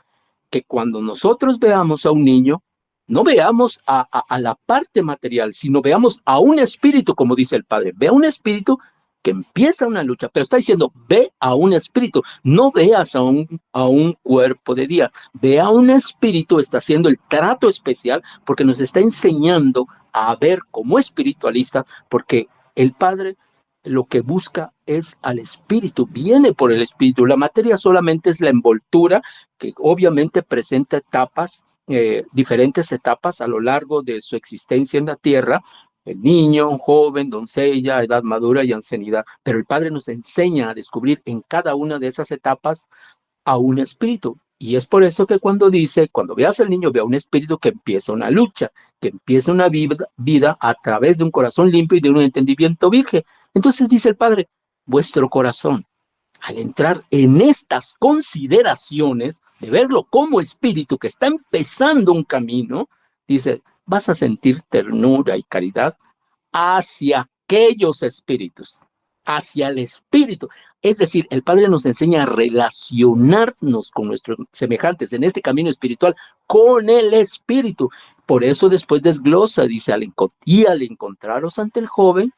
que cuando nosotros veamos a un niño, no veamos a la parte material, sino veamos a un espíritu, como dice el Padre. Ve a un espíritu que empieza una lucha, pero está diciendo, ve a un espíritu, no veas a un cuerpo de día, ve a un espíritu, está haciendo el trato especial, porque nos está enseñando a ver como espiritualistas, porque el Padre lo que busca es al espíritu, viene por el espíritu. La materia solamente es la envoltura, que obviamente presenta etapas, diferentes etapas a lo largo de su existencia en la tierra, el niño, joven, doncella, edad madura y ancianidad. Pero el Padre nos enseña a descubrir en cada una de esas etapas a un espíritu. Y es por eso que cuando dice, cuando veas al niño, ve a un espíritu que empieza una lucha, que empieza una vida a través de un corazón limpio y de un entendimiento virgen. Entonces dice el Padre, vuestro corazón, al entrar en estas consideraciones de verlo como espíritu que está empezando un camino, dice, vas a sentir ternura y caridad hacia aquellos espíritus, hacia el espíritu. Es decir, el Padre nos enseña a relacionarnos con nuestros semejantes en este camino espiritual con el espíritu. Por eso después desglosa, dice, al encontraros ante el joven,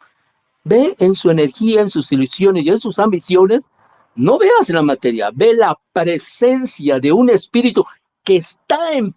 ve en su energía, en sus ilusiones y en sus ambiciones, no veas la materia, ve la presencia de un espíritu que está en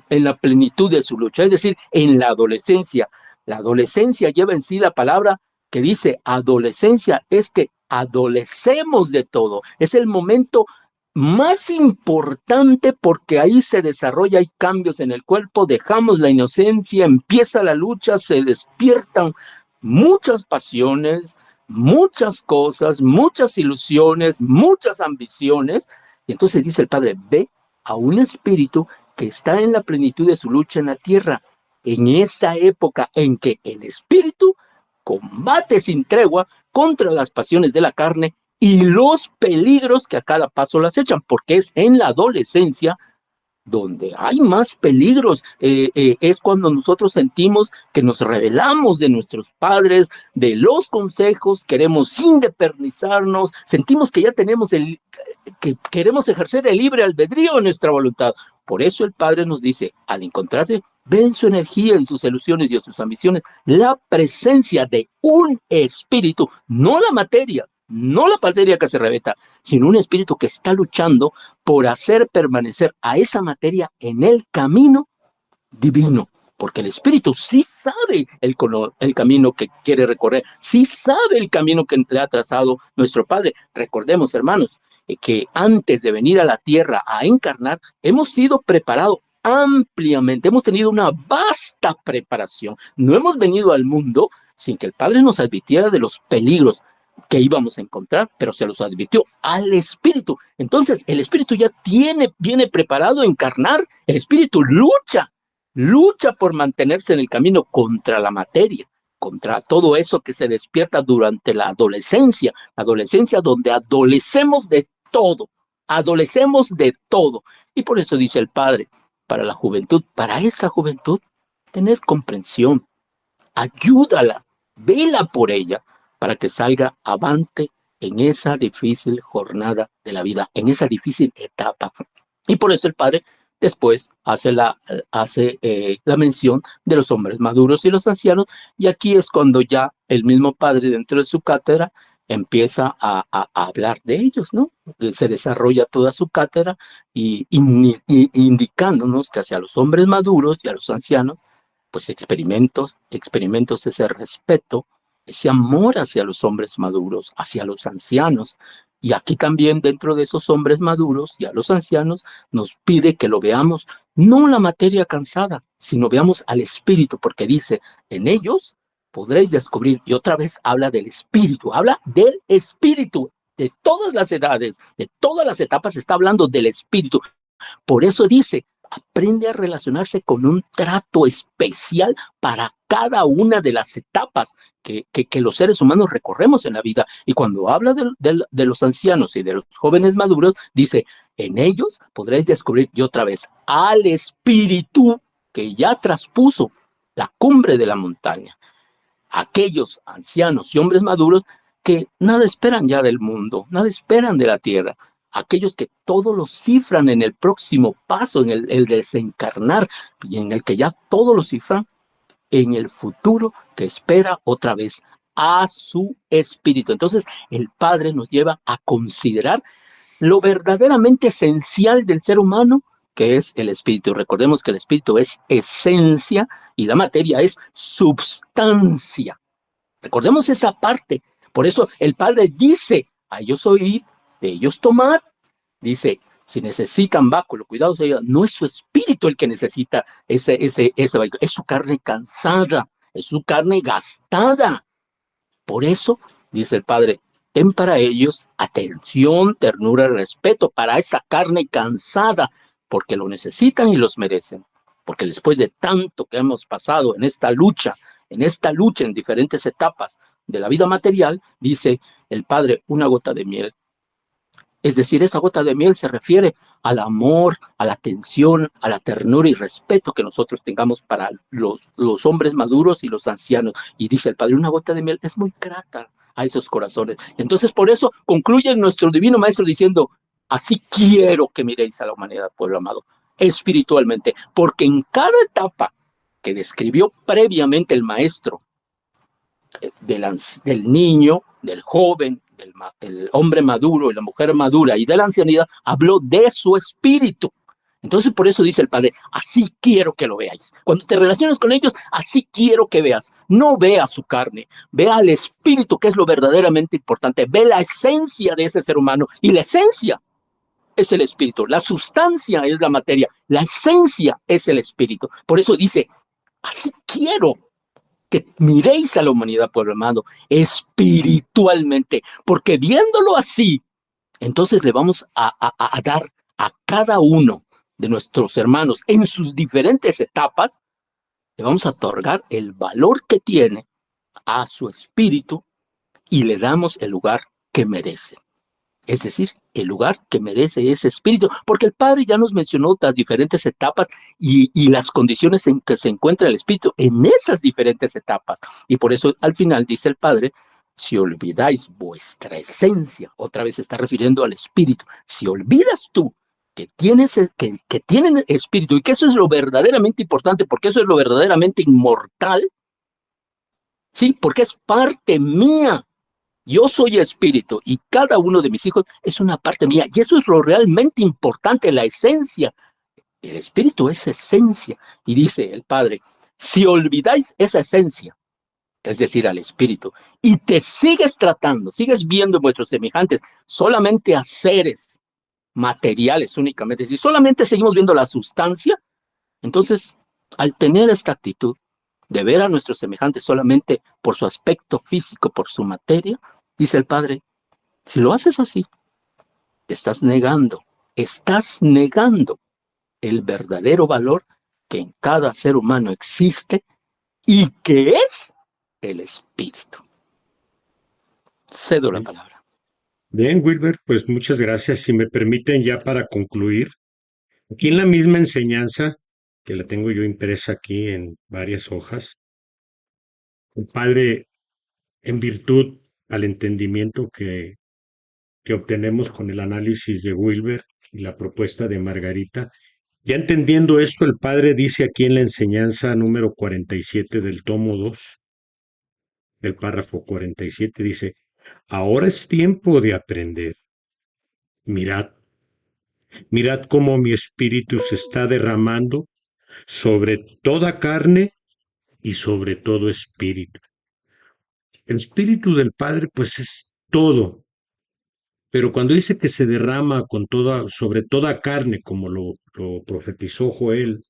la plenitud de su lucha, es decir, en la adolescencia. La adolescencia lleva en sí la palabra que dice adolescencia, es que adolecemos de todo. Es el momento más importante porque ahí se desarrolla, hay cambios en el cuerpo, dejamos la inocencia, empieza la lucha, se despiertan muchas pasiones, muchas cosas, muchas ilusiones, muchas ambiciones. Y entonces dice el Padre, ve a un espíritu que está en la plenitud de su lucha en la tierra, en esa época en que el espíritu combate sin tregua contra las pasiones de la carne y los peligros que a cada paso las echan, porque es en la adolescencia donde hay más peligros. Es cuando nosotros sentimos que nos rebelamos de nuestros padres, de los consejos, queremos independizarnos, sentimos que ya tenemos que queremos ejercer el libre albedrío en nuestra voluntad. Por eso el Padre nos dice, al encontrarte, ve en su energía, en sus ilusiones y en sus ambiciones, la presencia de un espíritu, no la materia que se revela, sino un espíritu que está luchando por hacer permanecer a esa materia en el camino divino, porque el espíritu sí sabe el camino que quiere recorrer, sí sabe el camino que le ha trazado nuestro Padre. Recordemos, hermanos, que antes de venir a la tierra a encarnar, hemos sido preparados ampliamente, hemos tenido una vasta preparación. No hemos venido al mundo sin que el Padre nos advirtiera de los peligros que íbamos a encontrar, pero se los advirtió al espíritu. Entonces el espíritu ya viene preparado a encarnar. El espíritu lucha por mantenerse en el camino contra la materia, contra todo eso que se despierta durante la adolescencia donde adolecemos de todo, y por eso dice el Padre, para la juventud, para esa juventud, tened comprensión, ayúdala, vela por ella, para que salga avante en esa difícil jornada de la vida, en esa difícil etapa. Y por eso el Padre después hace la mención de los hombres maduros y los ancianos, y aquí es cuando ya el mismo Padre dentro de su cátedra empieza a hablar de ellos, ¿no? Se desarrolla toda su cátedra y indicándonos que hacia los hombres maduros y a los ancianos, pues experimentos ese respeto, ese amor hacia los hombres maduros, hacia los ancianos. Y aquí también dentro de esos hombres maduros y a los ancianos nos pide que lo veamos, no la materia cansada, sino veamos al espíritu, porque dice, en ellos podréis descubrir, y otra vez habla del espíritu de todas las edades, de todas las etapas, está hablando del espíritu. Por eso dice, aprende a relacionarse con un trato especial para cada una de las etapas que los seres humanos recorremos en la vida. Y cuando habla de los ancianos y de los jóvenes maduros, dice, en ellos podréis descubrir, y otra vez, al espíritu que ya traspuso la cumbre de la montaña. Aquellos ancianos y hombres maduros que nada esperan ya del mundo, nada esperan de la tierra. Aquellos que todo lo cifran en el próximo paso, en el desencarnar, y en el que ya todo lo cifran en el futuro que espera otra vez a su espíritu. Entonces, el Padre nos lleva a considerar lo verdaderamente esencial del ser humano, que es el espíritu. Recordemos que el espíritu es esencia y la materia es substancia. Recordemos esa parte. Por eso el Padre dice, a ellos oíd, de ellos tomad. Dice, si necesitan báculo, cuidado, no es su espíritu el que necesita ese báculo, es su carne cansada, es su carne gastada. Por eso, dice el Padre, ten para ellos atención, ternura y respeto para esa carne cansada, porque lo necesitan y los merecen. Porque después de tanto que hemos pasado en esta lucha en diferentes etapas de la vida material, dice el Padre, una gota de miel. Es decir, esa gota de miel se refiere al amor, a la atención, a la ternura y respeto que nosotros tengamos para los hombres maduros y los ancianos. Y dice el Padre, una gota de miel es muy grata a esos corazones. Entonces, por eso concluye nuestro Divino Maestro diciendo, así quiero que miréis a la humanidad, pueblo amado, espiritualmente, porque en cada etapa que describió previamente el Maestro, del niño, del joven, del hombre maduro y la mujer madura y de la ancianidad, habló de su espíritu. Entonces, por eso dice el Padre, así quiero que lo veáis. Cuando te relacionas con ellos, así quiero que veas. No veas su carne, vea al espíritu, que es lo verdaderamente importante. Ve la esencia de ese ser humano, y la esencia es el espíritu. La sustancia es la materia, la esencia es el espíritu. Por eso dice, así quiero que miréis a la humanidad, pueblo amado, espiritualmente, porque viéndolo así, entonces le vamos a dar a cada uno de nuestros hermanos en sus diferentes etapas, le vamos a otorgar el valor que tiene a su espíritu y le damos el lugar que merece. Es decir, el lugar que merece ese espíritu, porque el Padre ya nos mencionó las diferentes etapas y las condiciones en que se encuentra el espíritu en esas diferentes etapas. Y por eso al final dice el Padre, si olvidáis vuestra esencia, otra vez se está refiriendo al espíritu, si olvidas tú que tienen espíritu y que eso es lo verdaderamente importante, porque eso es lo verdaderamente inmortal, ¿sí? Porque es parte mía. Yo soy espíritu y cada uno de mis hijos es una parte mía. Y eso es lo realmente importante, la esencia. El espíritu es esencia. Y dice el Padre, si olvidáis esa esencia, es decir, al espíritu, y te sigues tratando, sigues viendo vuestros semejantes solamente a seres materiales únicamente, si solamente seguimos viendo la sustancia, entonces, al tener esta actitud de ver a nuestros semejantes solamente por su aspecto físico, por su materia, dice el Padre, si lo haces así, te estás negando el verdadero valor que en cada ser humano existe y que es el espíritu. Cedo la palabra. Bien, Wilber, pues muchas gracias. Si me permiten ya para concluir, aquí en la misma enseñanza, que la tengo yo impresa aquí en varias hojas, el Padre, en virtud al entendimiento que obtenemos con el análisis de Wilber y la propuesta de Margarita, ya entendiendo esto, el Padre dice aquí en la enseñanza número 47 del tomo 2, del párrafo 47, dice, ahora es tiempo de aprender. Mirad cómo mi espíritu se está derramando sobre toda carne y sobre todo espíritu. El espíritu del Padre, pues es todo, pero cuando dice que se derrama sobre toda carne, como lo profetizó Joel,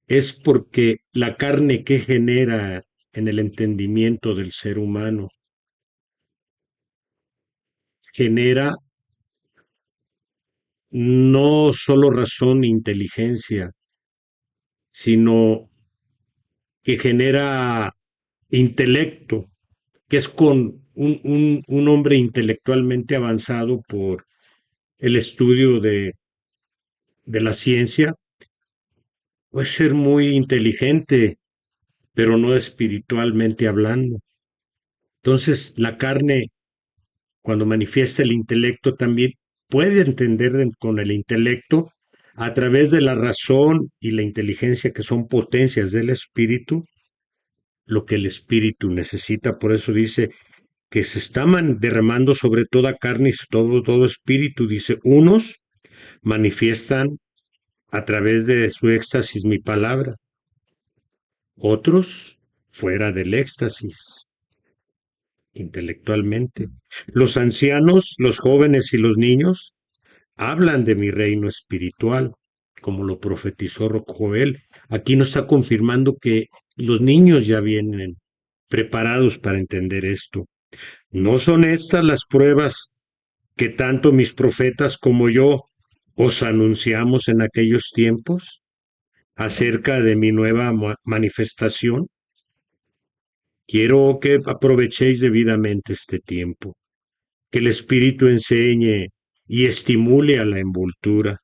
es porque la carne que genera en el entendimiento del ser humano genera no solo razón e inteligencia, sino que genera intelecto, que es con un hombre intelectualmente avanzado por el estudio de la ciencia, puede ser muy inteligente, pero no espiritualmente hablando. Entonces, la carne, cuando manifiesta el intelecto, también puede entender con el intelecto, a través de la razón y la inteligencia, que son potencias del espíritu, lo que el espíritu necesita. Por eso dice que se está derramando sobre toda carne y todo espíritu. Dice, unos manifiestan a través de su éxtasis mi palabra, otros fuera del éxtasis, intelectualmente. Los ancianos, los jóvenes y los niños hablan de mi reino espiritual. como lo profetizó Joel. Aquí nos está confirmando que los niños ya vienen preparados para entender esto. ¿No son estas las pruebas que tanto mis profetas como yo os anunciamos en aquellos tiempos acerca de mi nueva manifestación? Quiero que aprovechéis debidamente este tiempo, que el Espíritu enseñe y estimule a la envoltura,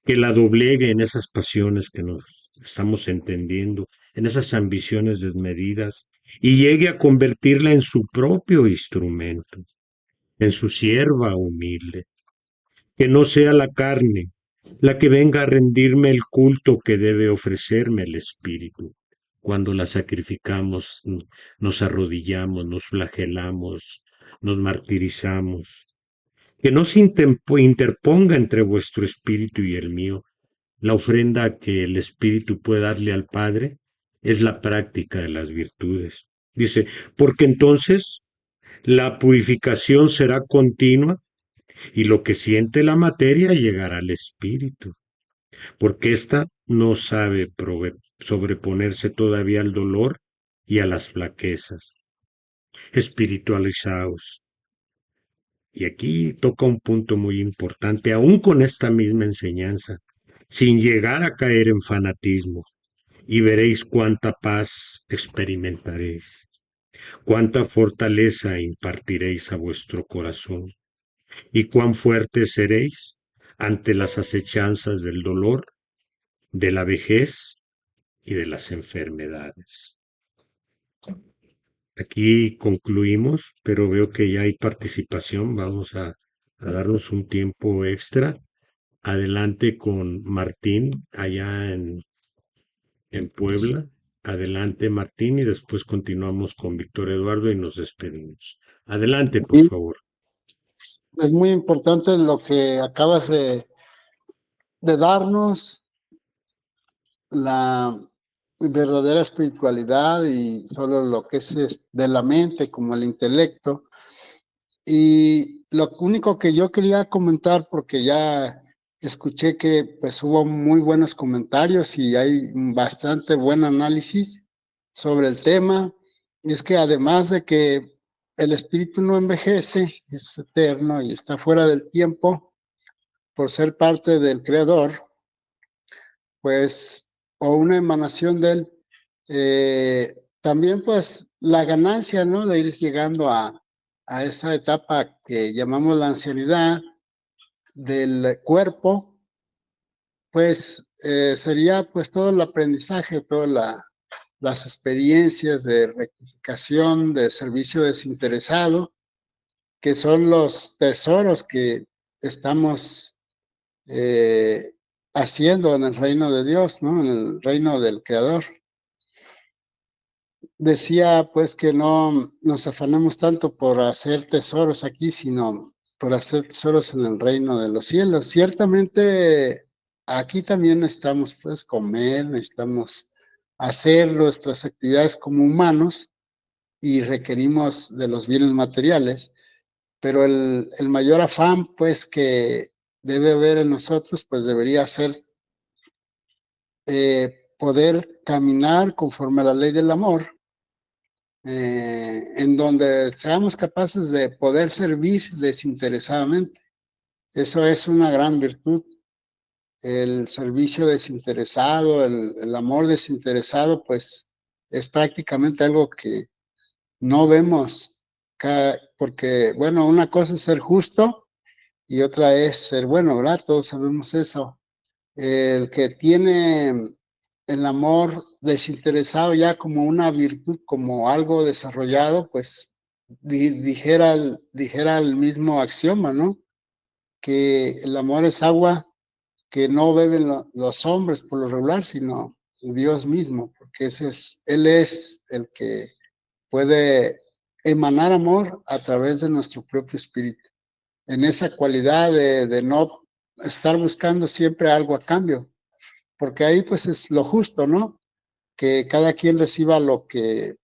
que la doblegue en esas pasiones que nos estamos entendiendo, en esas ambiciones desmedidas, y llegue a convertirla en su propio instrumento, en su sierva humilde. Que no sea la carne la que venga a rendirme el culto que debe ofrecerme el Espíritu. Cuando la sacrificamos, nos arrodillamos, nos flagelamos, nos martirizamos. Que no se interponga entre vuestro espíritu y el mío. La ofrenda que el Espíritu puede darle al Padre es la práctica de las virtudes. Dice, porque entonces la purificación será continua y lo que siente la materia llegará al Espíritu, porque ésta no sabe sobreponerse todavía al dolor y a las flaquezas. Espiritualizaos. Y aquí toca un punto muy importante, aún con esta misma enseñanza, sin llegar a caer en fanatismo, y veréis cuánta paz experimentaréis, cuánta fortaleza impartiréis a vuestro corazón, y cuán fuertes seréis ante las acechanzas del dolor, de la vejez y de las enfermedades. Aquí concluimos, pero veo que ya hay participación. Vamos a darnos un tiempo extra. Adelante con Martín, allá en Puebla. Adelante, Martín, y después continuamos con Víctor Eduardo y nos despedimos. Adelante, por Sí, favor. es muy importante lo que acabas de darnos, la verdadera espiritualidad y solo lo que es de la mente como el intelecto. Y lo único que yo quería comentar, porque ya escuché que pues hubo muy buenos comentarios y hay bastante buen análisis sobre el tema, es que además de que el espíritu no envejece, es eterno y está fuera del tiempo por ser parte del Creador, pues, o una emanación de él, también pues la ganancia, ¿no? De ir llegando a esa etapa que llamamos la ancianidad del cuerpo, pues sería pues todo el aprendizaje, todas las experiencias de rectificación, de servicio desinteresado, que son los tesoros que estamos haciendo en el reino de Dios, ¿no? En el reino del Creador. Decía pues que no nos afanamos tanto por hacer tesoros aquí, sino por hacer tesoros en el reino de los cielos. Ciertamente aquí también necesitamos pues comer, necesitamos hacer nuestras actividades como humanos y requerimos de los bienes materiales, pero el mayor afán pues que debe haber en nosotros pues debería ser poder caminar conforme a la ley del amor, en donde seamos capaces de poder servir desinteresadamente. Eso es una gran virtud, el servicio desinteresado, el amor desinteresado, pues es prácticamente algo que no vemos, porque, bueno, una cosa es ser justo y otra es ser bueno, ¿verdad? Todos sabemos eso. El que tiene el amor desinteresado ya como una virtud, como algo desarrollado, pues dijera el mismo axioma, ¿no? Que el amor es agua que no beben los hombres por lo regular, sino Dios mismo, porque Él es el que puede emanar amor a través de nuestro propio espíritu. En esa cualidad de no estar buscando siempre algo a cambio, porque ahí pues es lo justo, ¿no? Que cada quien reciba lo que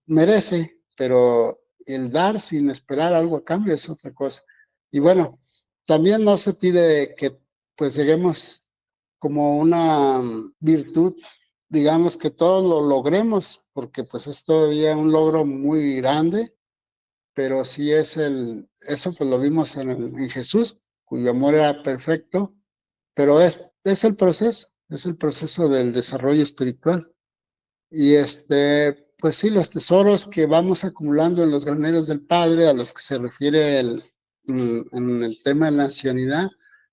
merece, pero el dar sin esperar algo a cambio es otra cosa. Y bueno, también no se pide que pues lleguemos como una virtud, digamos, que todos lo logremos, porque pues es todavía un logro muy grande, pero sí eso pues lo vimos en Jesús, cuyo amor era perfecto, pero es el proceso del desarrollo espiritual. Y pues sí, los tesoros que vamos acumulando en los graneros del Padre, a los que se refiere en el tema de la ancianidad,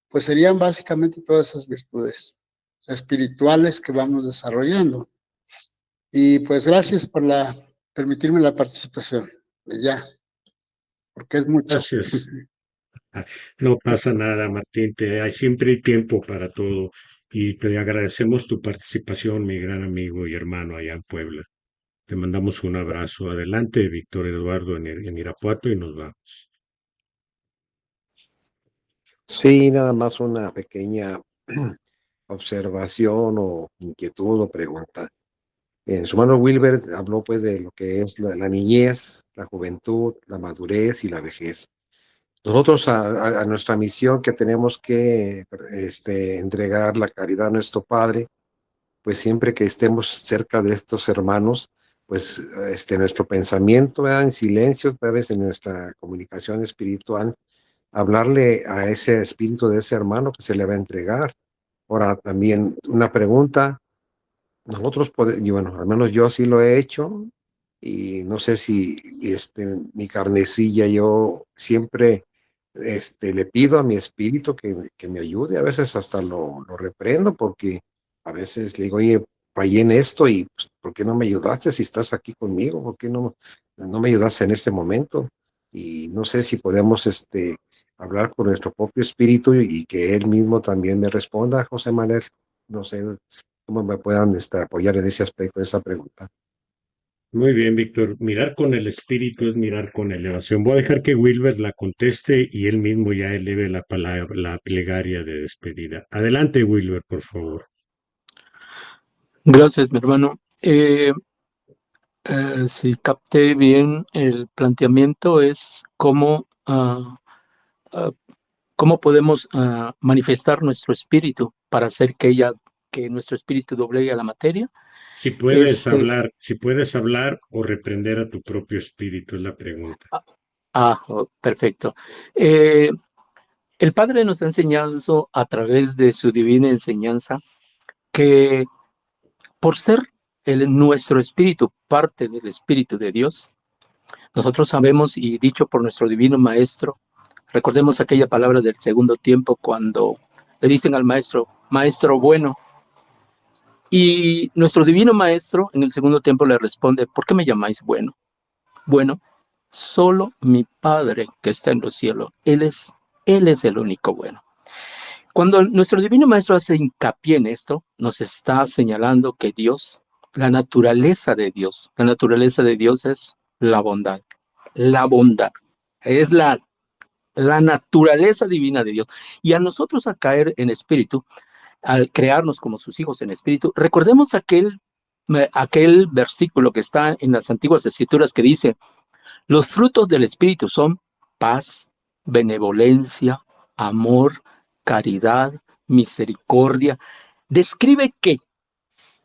pues serían básicamente todas esas virtudes espirituales que vamos desarrollando. Y pues gracias por permitirme la participación. Ya, porque es mucho. Gracias. No pasa nada, Martín. Hay siempre hay tiempo para todo. Y te agradecemos tu participación, mi gran amigo y hermano allá en Puebla. Te mandamos un abrazo. Adelante, Víctor Eduardo, en Irapuato, y nos vamos. Sí, nada más una pequeña observación o inquietud o pregunta. Su hermano Wilber habló pues de lo que es la niñez, la juventud, la madurez y la vejez. Nosotros a nuestra misión que tenemos que entregar la caridad a nuestro Padre, pues siempre que estemos cerca de estos hermanos, pues nuestro pensamiento, ¿verdad? En silencio, tal vez en nuestra comunicación espiritual, hablarle a ese espíritu de ese hermano que se le va a entregar. Ahora, también una pregunta, nosotros podemos, y bueno, al menos yo sí lo he hecho, y no sé si mi carnecilla, yo siempre le pido a mi espíritu que me ayude, a veces hasta lo reprendo, porque a veces le digo, oye, fallé en esto, y pues, ¿por qué no me ayudaste si estás aquí conmigo? ¿Por qué no me ayudaste en este momento? Y no sé si podemos hablar con nuestro propio espíritu y que él mismo también me responda, José Manuel. No sé cómo me puedan apoyar en ese aspecto, de esa pregunta. Muy bien, Víctor. Mirar con el espíritu es mirar con elevación. Voy a dejar que Wilber la conteste y él mismo ya eleve la palabra, la plegaria de despedida. Adelante, Wilber, por favor. Gracias, mi hermano. Si capté bien el planteamiento, es ah, cómo podemos manifestar nuestro espíritu para hacer que nuestro espíritu doblegue a la materia. Si puedes hablar o reprender a tu propio espíritu, es la pregunta. Perfecto. Eh, el Padre nos ha enseñado a través de su divina enseñanza que por ser nuestro espíritu parte del espíritu de Dios, nosotros sabemos, y dicho por nuestro divino maestro, recordemos aquella palabra del segundo tiempo cuando le dicen al maestro, maestro bueno, y nuestro divino maestro en el segundo tiempo le responde, ¿por qué me llamáis bueno? Bueno, solo mi Padre que está en los cielos, Él es el único bueno. Cuando nuestro divino maestro hace hincapié en esto, nos está señalando que Dios, la naturaleza de Dios es la bondad. La bondad es la naturaleza divina de Dios. Y a nosotros a caer en espíritu, al crearnos como sus hijos en espíritu, recordemos aquel versículo que está en las antiguas escrituras que dice, los frutos del espíritu son paz, benevolencia, amor, caridad, misericordia. Describe que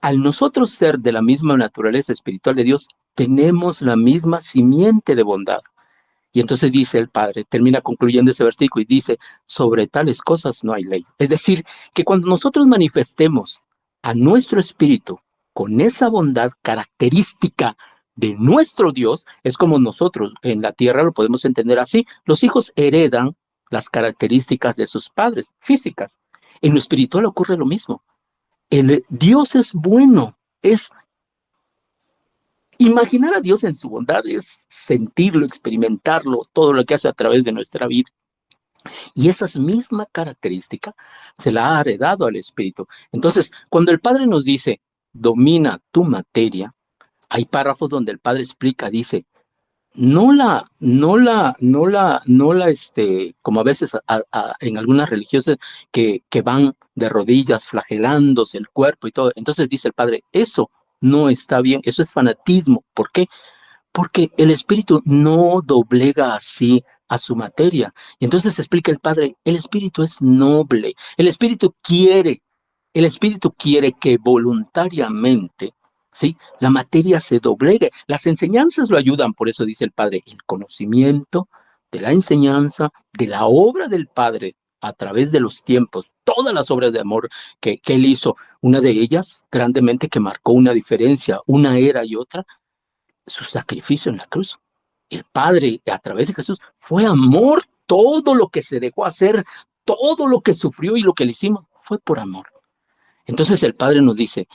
al nosotros ser de la misma naturaleza espiritual de Dios, tenemos la misma simiente de bondad. Y entonces dice el Padre, termina concluyendo ese versículo y dice, sobre tales cosas no hay ley. Es decir, que cuando nosotros manifestemos a nuestro espíritu con esa bondad característica de nuestro Dios, es como nosotros en la tierra lo podemos entender así. Los hijos heredan las características de sus padres físicas. En lo espiritual ocurre lo mismo. El Dios es bueno, es imaginar a Dios en su bondad, es sentirlo, experimentarlo, todo lo que hace a través de nuestra vida. Y esa misma característica se la ha heredado al Espíritu. Entonces, cuando el Padre nos dice, domina tu materia, hay párrafos donde el Padre explica, dice, como a veces en algunas religiosas que van de rodillas flagelándose el cuerpo y todo. Entonces dice el Padre, eso no está bien, eso es fanatismo. ¿Por qué? Porque el espíritu no doblega así a su materia. Y entonces explica el Padre, el espíritu es noble, el espíritu quiere El Espíritu quiere que voluntariamente, ¿sí?, la materia se doblegue. Las enseñanzas lo ayudan, por eso dice el Padre, el conocimiento de la enseñanza, de la obra del Padre a través de los tiempos, todas las obras de amor que Él hizo, una de ellas grandemente que marcó una diferencia, una era y otra, su sacrificio en la cruz. El Padre, a través de Jesús, fue amor. Todo lo que se dejó hacer, todo lo que sufrió y lo que le hicimos, fue por amor. Entonces el Padre nos dice,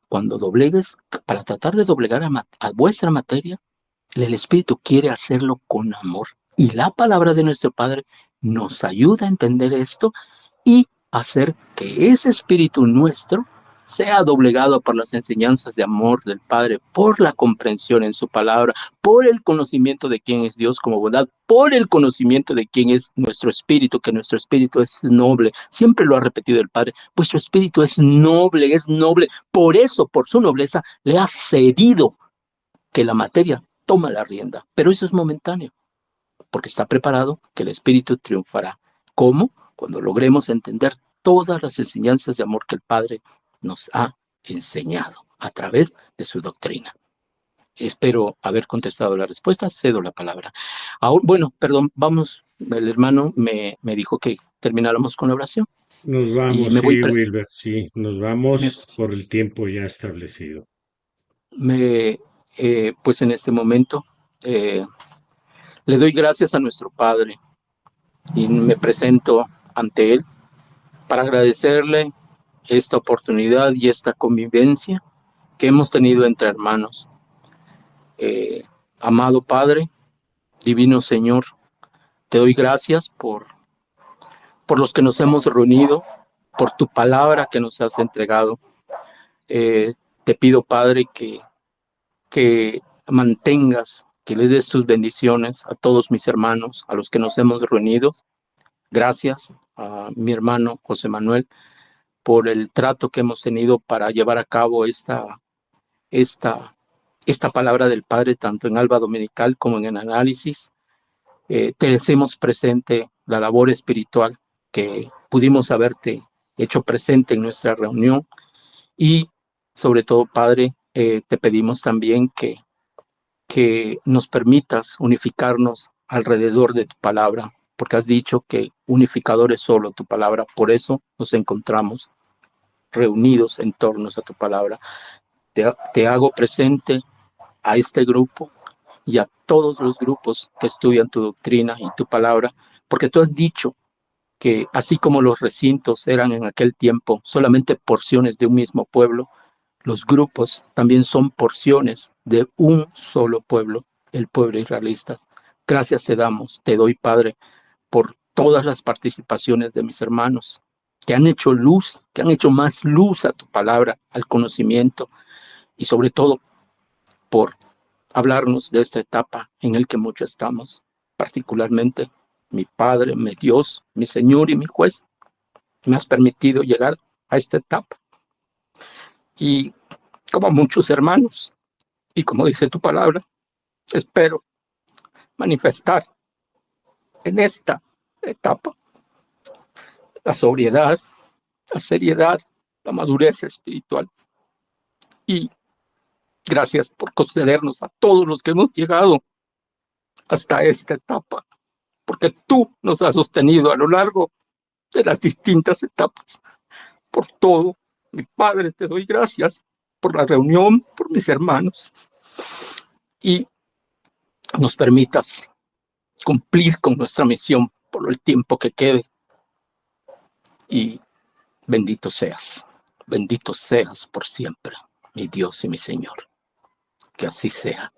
cuando doblegues, para tratar de doblegar a vuestra materia, el Espíritu quiere hacerlo con amor. Y la palabra de nuestro Padre nos ayuda a entender esto y hacer que ese Espíritu nuestro sea doblegado por las enseñanzas de amor del Padre, por la comprensión en su palabra, por el conocimiento de quién es Dios como bondad, por el conocimiento de quién es nuestro espíritu, que nuestro espíritu es noble. Siempre lo ha repetido el Padre, vuestro espíritu es noble, es noble. Por eso, por su nobleza, le ha cedido que la materia toma la rienda. Pero eso es momentáneo, porque está preparado que el espíritu triunfará. ¿Cómo? Cuando logremos entender todas las enseñanzas de amor que el Padre nos ha enseñado a través de su doctrina. Espero haber contestado la respuesta. Cedo la palabra. Ahora, bueno, perdón, vamos. El hermano me dijo que termináramos con la oración. Nos Y vamos, me voy sí, Wilber, sí, nos vamos por el tiempo ya establecido. pues en este momento le doy gracias a nuestro Padre y me presento ante Él para agradecerle esta oportunidad y esta convivencia que hemos tenido entre hermanos. Amado Padre, Divino Señor, te doy gracias por los que nos hemos reunido, por tu palabra que nos has entregado. Te pido, Padre, que mantengas, que le des tus bendiciones a todos mis hermanos, a los que nos hemos reunido. Gracias a mi hermano José Manuel por el trato que hemos tenido para llevar a cabo esta palabra del Padre, tanto en Alba Dominical como en el análisis. Te hacemos presente la labor espiritual que pudimos haberte hecho presente en nuestra reunión y sobre todo, Padre, te pedimos también que nos permitas unificarnos alrededor de tu palabra, porque has dicho que unificador es solo tu palabra, por eso nos encontramos reunidos en torno a tu palabra. Te hago presente a este grupo y a todos los grupos que estudian tu doctrina y tu palabra, porque tú has dicho que así como los recintos eran en aquel tiempo solamente porciones de un mismo pueblo, los grupos también son porciones de un solo pueblo, el pueblo israelita. Gracias te doy, Padre, por todas las participaciones de mis hermanos que han hecho luz, que han hecho más luz a tu palabra, al conocimiento y sobre todo por hablarnos de esta etapa en la que muchos estamos, particularmente mi Padre, mi Dios, mi Señor y mi Juez. Me has permitido llegar a esta etapa. Y como muchos hermanos, y como dice tu palabra, espero manifestar en esta etapa la sobriedad, la seriedad, la madurez espiritual. Y gracias por concedernos a todos los que hemos llegado hasta esta etapa, porque tú nos has sostenido a lo largo de las distintas etapas. Por todo, mi Padre, te doy gracias por la reunión, por mis hermanos, y nos permitas cumplir con nuestra misión por el tiempo que quede. Y bendito seas por siempre, mi Dios y mi Señor. Que así sea.